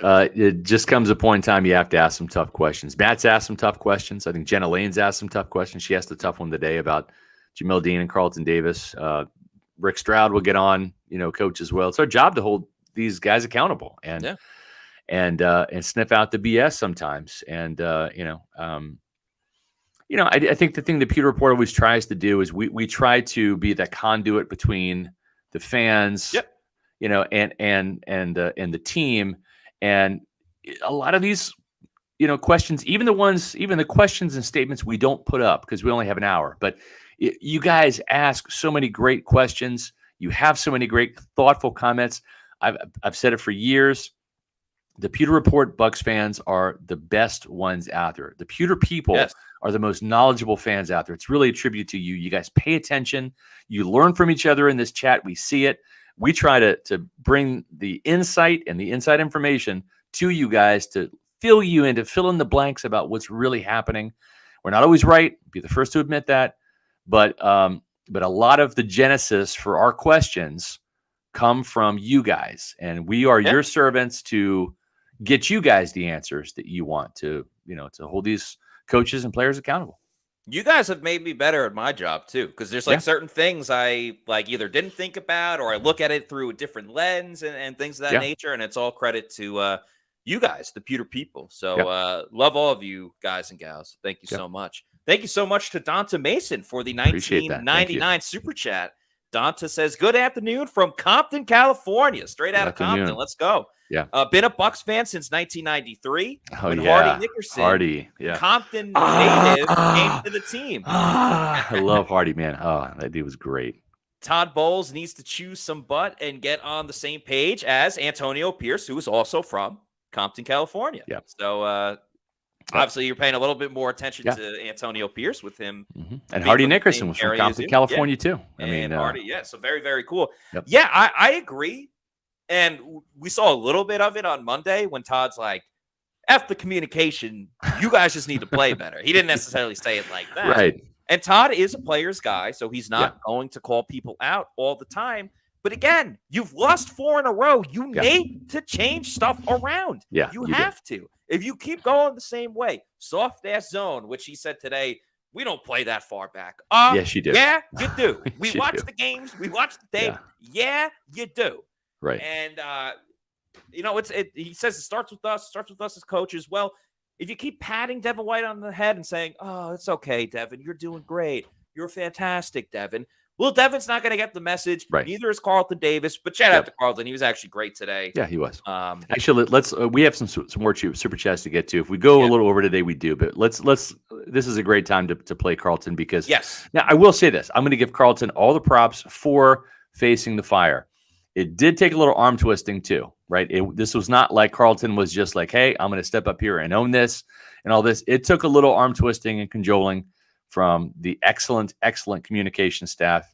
It just comes a point in time you have to ask some tough questions. Matt's asked some tough questions. I think Jenna Lane's asked some tough questions. She asked a tough one today about Jamil Dean and Carlton Davis. Rick Stroud will get on, coach as well. It's our job to hold these guys accountable and sniff out the BS sometimes. And, I think the thing that Pewter Report always tries to do is we try to be that conduit between the fans, and the team. And a lot of these, questions, even the questions and statements we don't put up because we only have an hour, but you guys ask so many great questions. You have so many great, thoughtful comments. I've said it for years. The Pewter Report Bucs fans are the best ones out there. The Pewter people are the most knowledgeable fans out there. It's really a tribute to you. You guys pay attention. You learn from each other in this chat. We see it. We try to bring the insight and the inside information to you guys to fill you in, to fill in the blanks about what's really happening. We're not always right. Be the first to admit that. But a lot of the genesis for our questions come from you guys. And we are your servants to get you guys the answers that you want to hold these coaches and players accountable. You guys have made me better at my job too, because there's certain things I either didn't think about, or I look at it through a different lens and things of that nature. And it's all credit to you guys, the Pewter people. So love all of you guys and gals. Thank you so much. Thank you so much to Donta Mason for the $19.99 super chat. Donta says, good afternoon from Compton, California. Straight out of Compton. Let's go. Yeah. Been a Bucs fan since 1993. Oh, when yeah. Hardy Nickerson, Compton native, came to the team. I love Hardy, man. Oh, that dude was great. Todd Bowles needs to chew some butt and get on the same page as Antonio Pierce, who is also from Compton, California. Yeah. So, obviously, you're paying a little bit more attention to Antonio Pierce with him. Mm-hmm. And Hardy Nickerson was from Compton, California, too. I mean, Hardy, so very, very cool. Yep. Yeah, I agree. And we saw a little bit of it on Monday when Todd's like, F the communication, you guys just need to play better. He didn't necessarily say it like that. Right. And Todd is a player's guy, so he's not going to call people out all the time. But again, you've lost 4 in a row. You need to change stuff around. Yeah, you have to. If you keep going the same way, soft-ass zone, which he said today, we don't play that far back. Yes, you do. Yeah, you do. We watch the games. We watch the tape. Yeah, you do. Right. And, he says it starts with us as coaches. Well, if you keep patting Devon White on the head and saying, oh, it's okay, Devon, you're doing great. You're fantastic, Devon. Well, Devon's not going to get the message. Right. Neither is Carlton Davis. But shout out to Carlton. He was actually great today. Yeah, he was. Actually, let's we have some more super chats to get to. If we go a little over today, we do. But let's. This is a great time to play Carlton because now I will say this: I'm going to give Carlton all the props for facing the fire. It did take a little arm twisting too, right? This was not like Carlton was just like, hey, I'm going to step up here and own this and all this. It took a little arm twisting and cajoling from the excellent communication staff,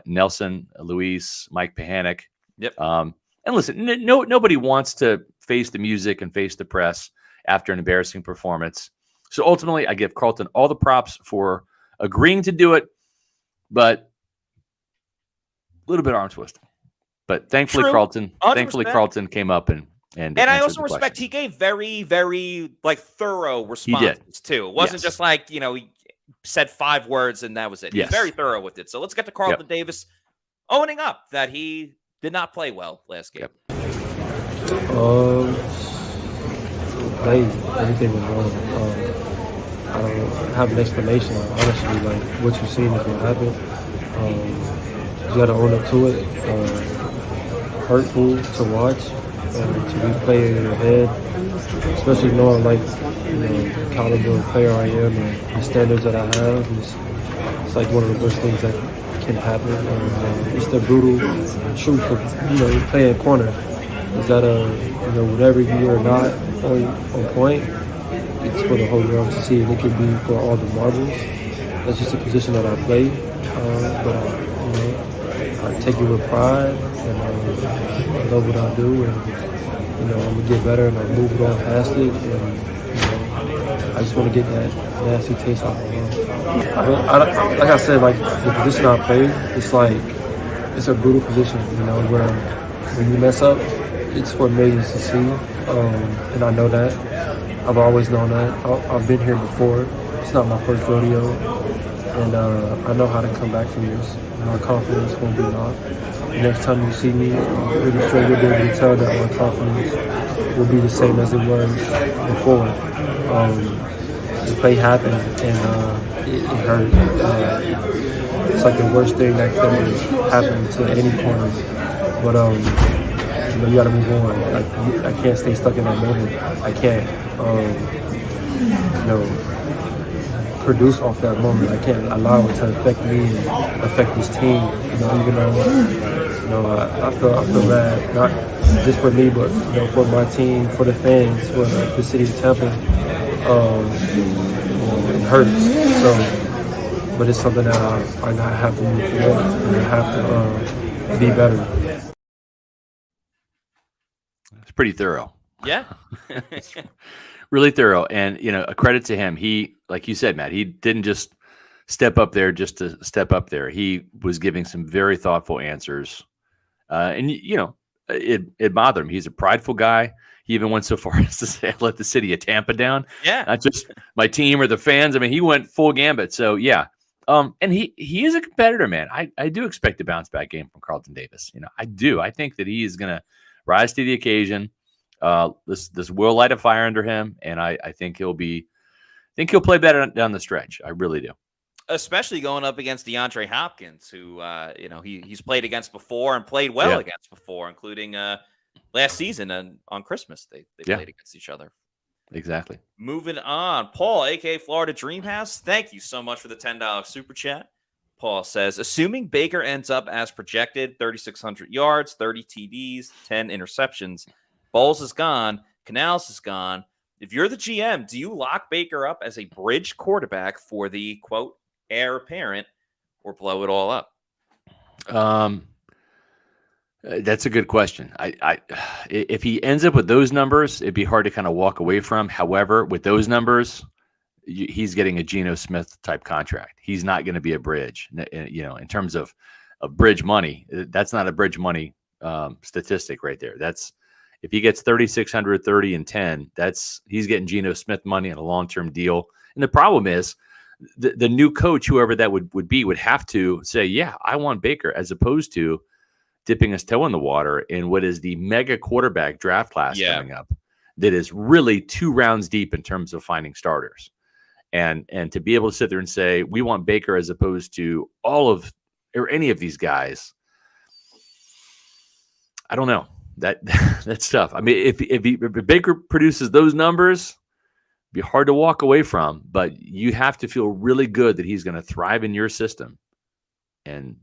Nelson, Luis, Mike Pahanic. Yep. And listen, nobody wants to face the music and face the press after an embarrassing performance. So ultimately, I give Carlton all the props for agreeing to do it, but a little bit arm twisting. But thankfully, Carlton came up and I also respect he gave very, very thorough responses too. It wasn't just like, he said 5 words and that was it. He's very thorough with it. So let's get to Carlton Davis owning up that he did not play well last game. Everything was wrong. I don't have an explanation. Honestly, what you're seeing is what happened. You got to own up to it. Hurtful to watch, to replay in your head, especially knowing the caliber of player I am and the standards that I have. It's like one of the worst things that can happen. It's the brutal truth of playing corner. Is that whatever you are not on point, it's for the whole world to see, and it could be for all the marbles. That's just a position that I play, but I take it with pride, and I love what I do, and I'm gonna get better, and I move on past it, and I just want to get that nasty taste off my mouth. Like I said, the position I play, it's a brutal position, where when you mess up, it's for millions to see, and I know that. I've always known that. I've been here before. It's not my first rodeo, and I know how to come back from this. My confidence won't be knocked. Next time you see me, I'm pretty sure you'll be able to tell that my confidence will be the same as it was before. The play happened, and it hurt. It's like the worst thing that could happen to any corner. But you gotta move on. I can't stay stuck in that moment. I can't, produce off that moment. I can't allow it to affect me and affect this team. Even though I feel bad, not just for me, but for my team, for the fans, for the city of Tampa. It hurts. So, but it's something that I have to move forward, and I have to be better. It's pretty thorough. Yeah. Really thorough. And, a credit to him. He, like you said, Matt, he didn't just step up there just to step up there. He was giving some very thoughtful answers. And it bothered him. He's a prideful guy. He even went so far as to say, I let the city of Tampa down. Yeah. Not just my team or the fans. I mean, he went full gambit. So, yeah. And he is a competitor, man. I do expect a bounce back game from Carlton Davis. I do. I think that he is going to rise to the occasion. This will light a fire under him, and I think he'll play better down the stretch. I really do. especially going up against DeAndre Hopkins, who he's played against before and played well against before, including last season and on Christmas they played against each other. Exactly. Moving on, Paul, aka Florida Dreamhouse, thank you so much for the $10 super chat. Paul says, assuming Baker ends up as projected, 3,600 yards, 30 TDs, 10 interceptions, Bowles is gone, Canals is gone. If you're the GM, do you lock Baker up as a bridge quarterback for the, quote, heir apparent, or blow it all up? That's a good question. If he ends up with those numbers, it'd be hard to kind of walk away from. However, with those numbers, he's getting a Geno Smith type contract. He's not going to be a bridge. In terms of bridge money, that's not a bridge money statistic right there. That's if he gets 3,600, 30 and 10, he's getting Geno Smith money on a long-term deal. And the problem is the new coach, whoever that would be, would have to say, yeah, I want Baker, as opposed to dipping his toe in the water in what is the mega quarterback draft class coming up that is really 2 rounds deep in terms of finding starters. And to be able to sit there and say, we want Baker as opposed to any of these guys, I don't know. That's tough. I mean, if Baker produces those numbers, it'd be hard to walk away from, but you have to feel really good that he's going to thrive in your system and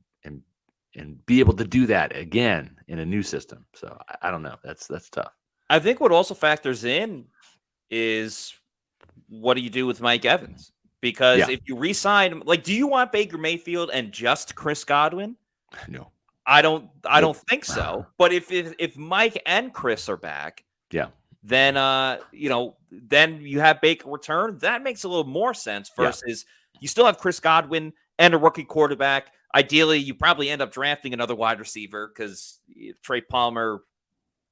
be able to do that again in a new system. So I don't know. That's tough. I think what also factors in is, what do you do with Mike Evans? Because if you re-sign, do you want Baker Mayfield and just Chris Godwin? No, I don't think so. But if Mike and Chris are back, then then you have Baker return. That makes a little more sense versus you still have Chris Godwin and a rookie quarterback. Ideally, you probably end up drafting another wide receiver because Trey Palmer,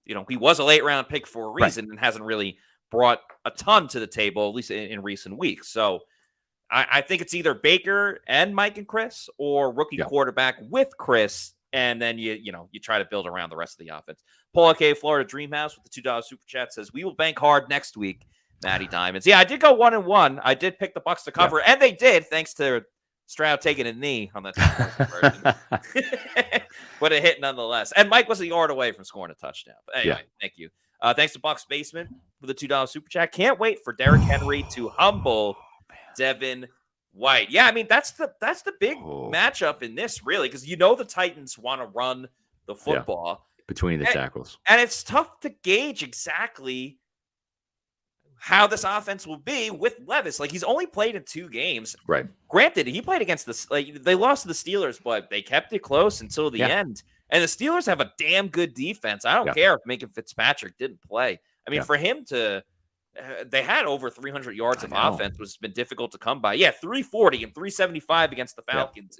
he was a late round pick for a reason and hasn't really brought a ton to the table, at least in recent weeks. So I think it's either Baker and Mike and Chris, or rookie quarterback with Chris, and then you try to build around the rest of the offense. Paul K. Florida Dreamhouse with the $2 super chat says, we will bank hard next week, Matty Diamonds. Yeah, I did go 1-1. I did pick the Bucs to cover, and they did, thanks to Stroud taking a knee on that version. But a hit nonetheless. And Mike was a yard away from scoring a touchdown. But anyway, thank you. Thanks to Bucs Basement for the $2 super chat. Can't wait for Derrick Henry to humble Devon White. Yeah, I mean, that's the big matchup in this, really, because the Titans want to run the football between the tackles. And it's tough to gauge exactly how this offense will be with Levis. He's only played in 2 games. Right. Granted, he played against they lost to the Steelers, but they kept it close until the end. And the Steelers have a damn good defense. I don't care if Minka Fitzpatrick didn't play. I mean, for him to they had over 300 yards of offense, which has been difficult to come by. Yeah, 340 and 375 against the Falcons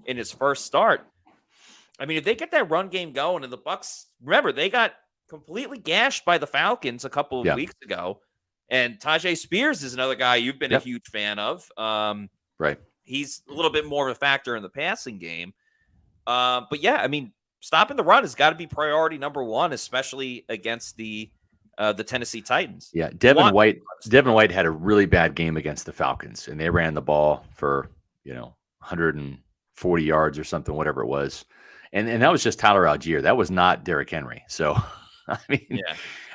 in his first start. I mean, if they get that run game going, and the Bucs, remember, they got completely gashed by the Falcons a couple of weeks ago. And Tajay Spears is another guy you've been a huge fan of. Right. He's a little bit more of a factor in the passing game. But yeah, I mean, stopping the run has got to be priority number 1, especially against the Tennessee Titans. Yeah, Devon White had a really bad game against the Falcons, and they ran the ball for 140 yards or something, whatever it was. And that was just Tyler Algier. That was not Derrick Henry. So, I mean,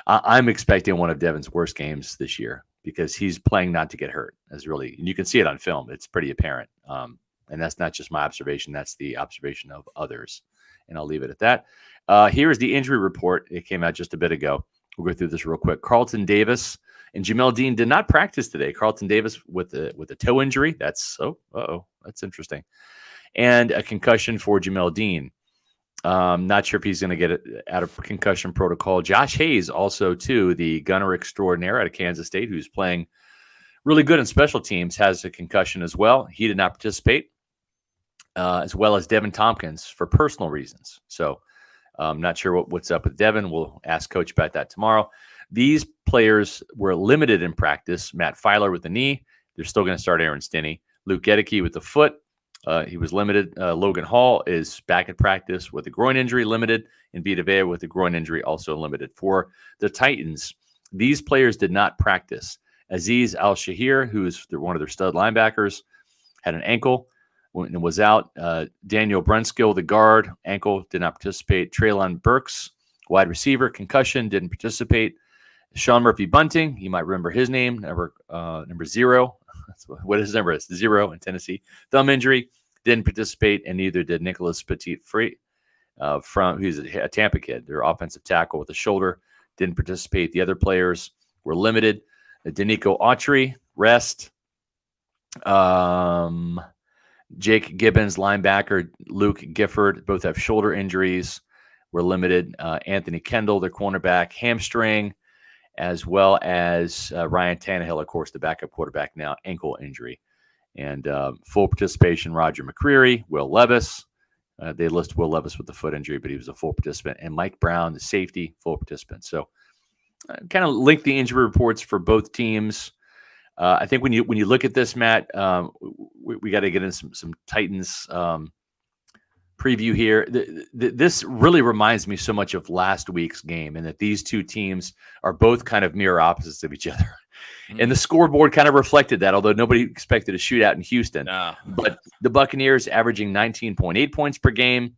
I'm expecting one of Devon's worst games this year because he's playing not to get hurt. And you can see it on film. It's pretty apparent. And that's not just my observation. That's the observation of others. And I'll leave it at that. Here is the injury report. It came out just a bit ago. We'll go through this real quick. Carlton Davis and Jamel Dean did not practice today. Carlton Davis with a toe injury. That's interesting. And a concussion for Jamel Dean. Not sure if he's going to get it out of concussion protocol. Josh Hayes also, too, the gunner extraordinaire out of Kansas State, who's playing really good in special teams, has a concussion as well. He did not participate, as well as Devin Tompkins for personal reasons. So I'm not sure what's up with Devin. We'll ask Coach about that tomorrow. These players were limited in practice. Matt Filer with the knee. They're still going to start Aaron Stinney. Luke Gedeke with the foot. He was limited. Logan Hall is back at practice with a groin injury, limited. And Vita Vea with a groin injury, also limited. For the Titans, these players did not practice. Azeez Al-Shahir, who is one of their stud linebackers, had an ankle and was out. Daniel Brunskill, the guard, ankle, did not participate. Treylon Burks, wide receiver, concussion, didn't participate. Sean Murphy-Bunting, you might remember his name, number 0. That's what his number is, 0 in Tennessee. Thumb injury, didn't participate, and neither did Nicholas Petit-Free, who's a Tampa kid. Their offensive tackle with a shoulder, didn't participate. The other players were limited. Danico Autry, rest. Jake Gibbons, linebacker, Luke Gifford, both have shoulder injuries, were limited. Anthony Kendall, their cornerback, hamstring, as well as Ryan Tannehill, of course, the backup quarterback now, ankle injury. And full participation, Roger McCreary, Will Levis. They list Will Levis with the foot injury, but he was a full participant. And Mike Brown, the safety, full participant. So kind of link the injury reports for both teams. I think when you look at this, Matt, we got to get into some Titans preview here. This really reminds me so much of last week's game, and that these two teams are both kind of mirror opposites of each other. Mm-hmm. And the scoreboard kind of reflected that, although nobody expected a shootout in Houston. No. But the Buccaneers averaging 19.8 points per game,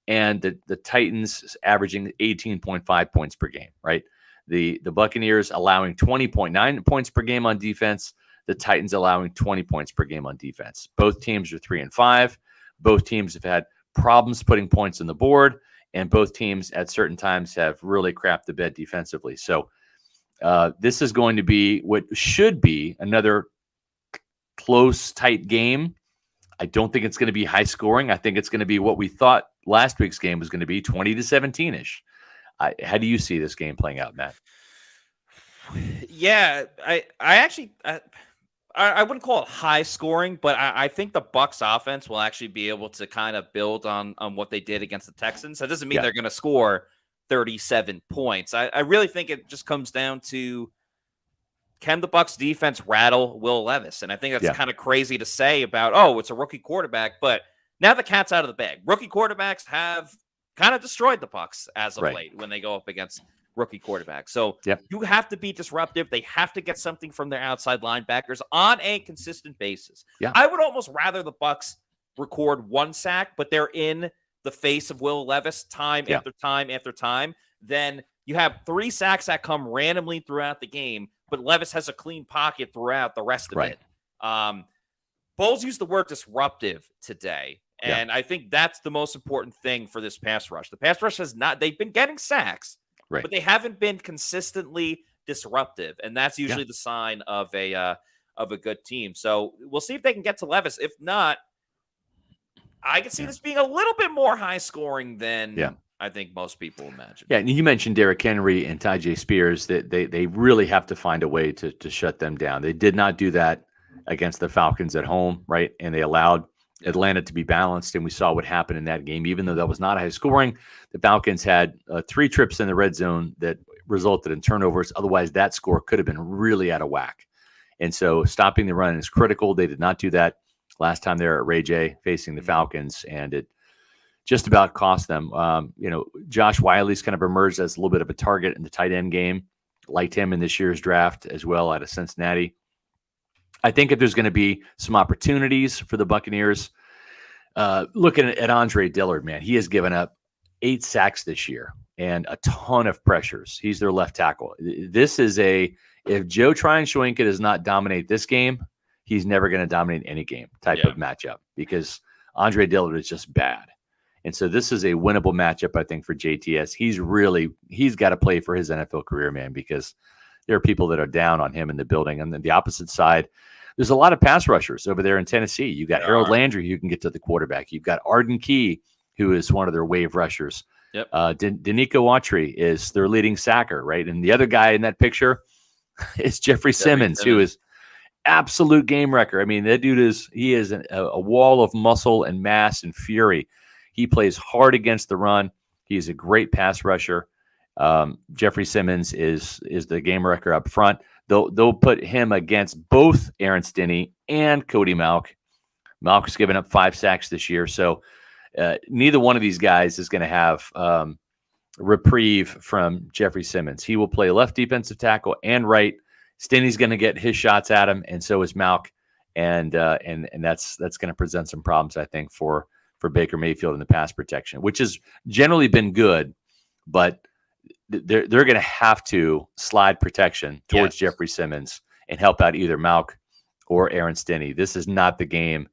and the Titans averaging 18.5 points per game, right? The Buccaneers allowing 20.9 points per game on defense. The Titans allowing 20 points per game on defense. Both teams are 3-5. Both teams have had problems putting points on the board, and both teams at certain times have really crapped the bed defensively. So this is going to be what should be another close, tight game. I don't think it's going to be high scoring. I think it's going to be what we thought last week's game was going to be, 20-17-ish. How do you see this game playing out, Matt? Yeah, I actually I wouldn't call it high scoring, but I think the Bucs offense will actually be able to kind of build on what they did against the Texans. That doesn't mean they're going to score 37 points. I really think it just comes down to, can the Bucs defense rattle Will Levis? And I think that's kind of crazy to say about, oh, it's a rookie quarterback, but now the cat's out of the bag. Rookie quarterbacks have kind of destroyed the Bucs as of late when they go up against rookie quarterbacks. So you have to be disruptive. They have to get something from their outside linebackers on a consistent basis. I would almost rather the Bucs record one sack, but they're in the face of Will Levis time after time after time. Then you have 3 sacks that come randomly throughout the game, but Levis has a clean pocket throughout the rest of it. Bowles used the word disruptive today. And I think that's the most important thing for this pass rush. The pass rush has not, they've been getting sacks, but they haven't been consistently disruptive. And that's usually the sign of a good team. So we'll see if they can get to Levis. If not, I can see this being a little bit more high scoring than I think most people imagine. Yeah, and you mentioned Derrick Henry and Tyjae Spears, that they really have to find a way to shut them down. They did not do that against the Falcons at home, right? And they allowed Atlanta to be balanced, and we saw what happened in that game. Even though that was not high scoring, the Falcons had 3 trips in the red zone that resulted in turnovers. Otherwise, that score could have been really out of whack. And so stopping the run is critical. They did not do that last time they were at Ray J facing the Falcons, and it just about cost them. Josh Wiley's kind of emerged as a little bit of a target in the tight end game. Liked him in this year's draft as well out of Cincinnati. I think if there's going to be some opportunities for the Buccaneers, looking at Andre Dillard, man, he has given up 8 sacks this year and a ton of pressures. He's their left tackle. This is if Joe Tryon-Shoyinka does not dominate this game, he's never going to dominate any game type of matchup, because Andre Dillard is just bad. And so this is a winnable matchup, I think, for JTS. He's got to play for his NFL career, man, because there are people that are down on him in the building. And then the opposite side, there's a lot of pass rushers over there in Tennessee. You got Harold Landry, who can get to the quarterback. You've got Arden Key, who is one of their wave rushers. Danico Autry is their leading sacker, right? And the other guy in that picture is Jeffrey Simmons, who is absolute game wrecker. I mean, that dude is a wall of muscle and mass and fury. He plays hard against the run. He's a great pass rusher. Jeffrey Simmons is the game wrecker up front. They'll put him against both Aaron Stinney and Cody Mauch. Mauch has given up 5 sacks this year, so neither one of these guys is going to have reprieve from Jeffrey Simmons. He will play left defensive tackle and right. Stinney's going to get his shots at him, and so is Mauch. and that's going to present some problems, I think, for Baker Mayfield in the pass protection, which has generally been good, but they're going to have to slide protection towards Jeffrey Simmons and help out either Malk or Aaron Stinney. This is not the game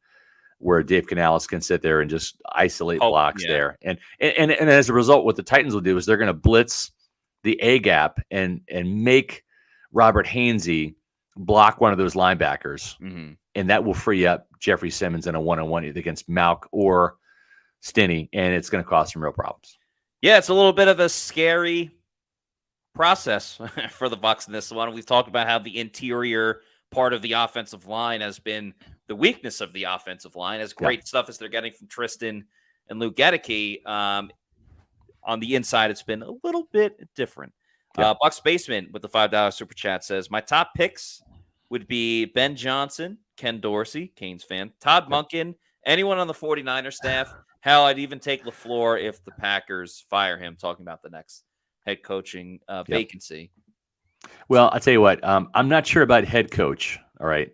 where Dave Canales can sit there and just isolate blocks there. And as a result, what the Titans will do is they're going to blitz the A gap and make Robert Hainsey block one of those linebackers. Mm-hmm. And that will free up Jeffrey Simmons in a one-on-one against Malk or Stinney, and it's going to cause some real problems. Yeah, it's a little bit of a scary process for the Bucs in this one. We've talked about how the interior part of the offensive line has been the weakness of the offensive line. As great stuff as they're getting from Tristan and Luke Gedeke, on the inside, it's been a little bit different. Bucs Basement with the $5 super chat says, my top picks would be Ben Johnson, Ken Dorsey, Canes fan, Todd Monken, anyone on the 49er staff. Hell, I'd even take LaFleur if the Packers fire him, talking about the next head coaching vacancy. Well, I'll tell you what, I'm not sure about head coach, all right?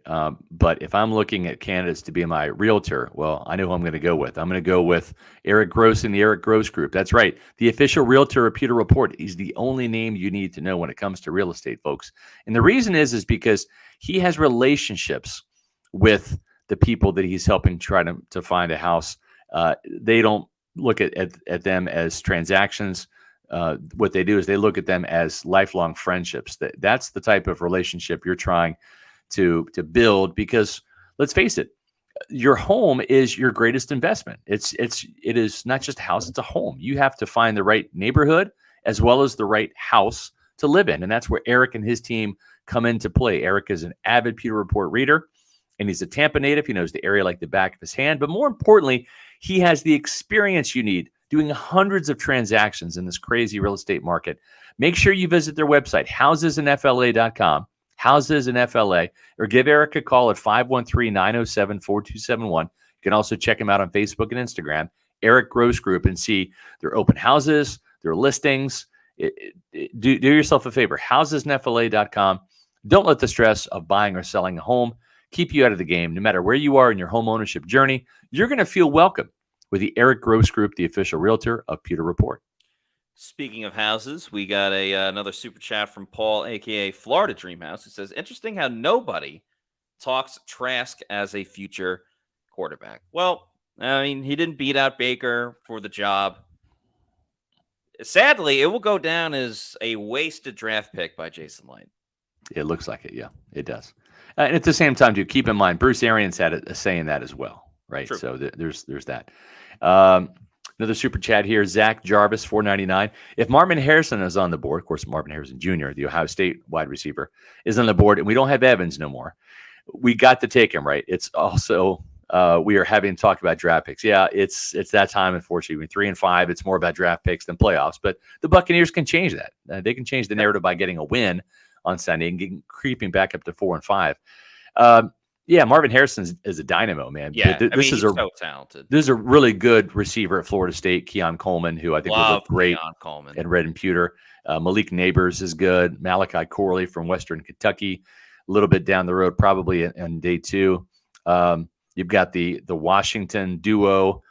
But if I'm looking at candidates to be my realtor, well, I know who I'm going to go with. I'm going to go with Eric Gross in the Eric Gross Group. That's right. The official realtor of Pewter Report. He's the only name you need to know when it comes to real estate, folks. And the reason is because he has relationships with the people that he's helping try to find a house. They don't look at them as transactions. What they do is they look at them as lifelong friendships. That's the type of relationship you're trying to build, because let's face it, your home is your greatest investment. It is not just a house, it's a home. You have to find the right neighborhood as well as the right house to live in. And that's where Eric and his team come into play. Eric is an avid Pewter Report reader, and he's a Tampa native. He knows the area like the back of his hand. But more importantly, he has the experience you need doing hundreds of transactions in this crazy real estate market. Make sure you visit their website, housesinfla.com, housesinfla, or give Eric a call at 513-907-4271. You can also check him out on Facebook and Instagram, Eric Gross Group, and see their open houses, their listings. Do yourself a favor, housesinfla.com. Don't let the stress of buying or selling a home keep you out of the game. No matter where you are in your home ownership journey, you're going to feel welcome with the Eric Gross Group, the official realtor of Pewter Report. Speaking of houses, we got another super chat from Paul, a.k.a. Florida Dream House, who says, interesting how nobody talks Trask as a future quarterback. Well, I mean, he didn't beat out Baker for the job. Sadly, it will go down as a wasted draft pick by Jason Light. It looks like it, yeah, it does. And at the same time, too, keep in mind, Bruce Arians had a say in that as well, right? True. So there's that. Another super chat here, Zach Jarvis, $4.99. If Marvin Harrison is on the board, of course, Marvin Harrison Jr., the Ohio State wide receiver, is on the board, and we don't have Evans no more, we got to take him, right? It's also we are having to talk about draft picks. Yeah, it's that time, unfortunately. 3 and 5, it's more about draft picks than playoffs, but the Buccaneers can change that. They can change the narrative by getting a win on Sunday and creeping back up to 4 and 5. Yeah, Marvin Harrison is a dynamo, man. Yeah, he's so talented. This is a really good receiver at Florida State, Keon Coleman, who I think will look great in red and pewter. Malik Neighbors is good. Malachi Corley from Western Kentucky, a little bit down the road, probably in day 2. You've got the Washington duo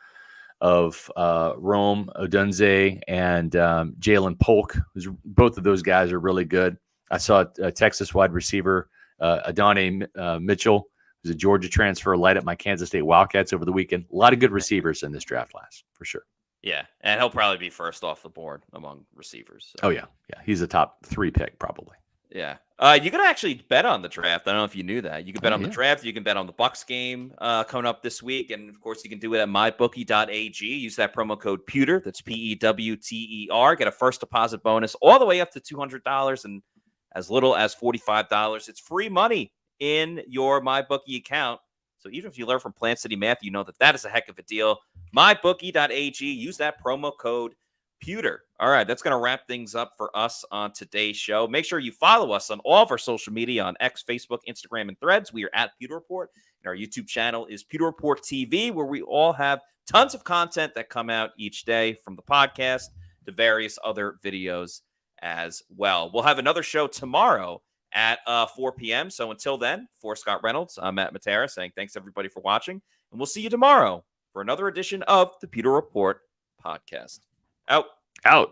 of Rome Odunze and Jalen Polk. Both of those guys are really good. I saw a Texas wide receiver, Adonai Mitchell, who's a Georgia transfer, light up my Kansas State Wildcats over the weekend. A lot of good receivers in this draft class, for sure. Yeah, and he'll probably be first off the board among receivers. So. Oh, yeah. He's a top 3 pick, probably. Yeah. You can actually bet on the draft. I don't know if you knew that. You can bet on the draft. You can bet on the Bucs game coming up this week. And, of course, you can do it at mybookie.ag. Use that promo code Pewter. That's PEWTER. Get a first deposit bonus all the way up to $200 and as little as $45. It's free money in your MyBookie account. So even if you learn from Plant City Math, you know that is a heck of a deal. MyBookie.ag. Use that promo code Pewter. All right, that's going to wrap things up for us on today's show. Make sure you follow us on all of our social media on X, Facebook, Instagram, and Threads. We are at Pewter Report, and our YouTube channel is Pewter Report TV, where we all have tons of content that come out each day, from the podcast to various other videos as well. We'll have another show tomorrow at 4 p.m. So until then, for Scott Reynolds, I'm Matt Matera saying thanks everybody for watching, and we'll see you tomorrow for another edition of the Pewter Report podcast. Out.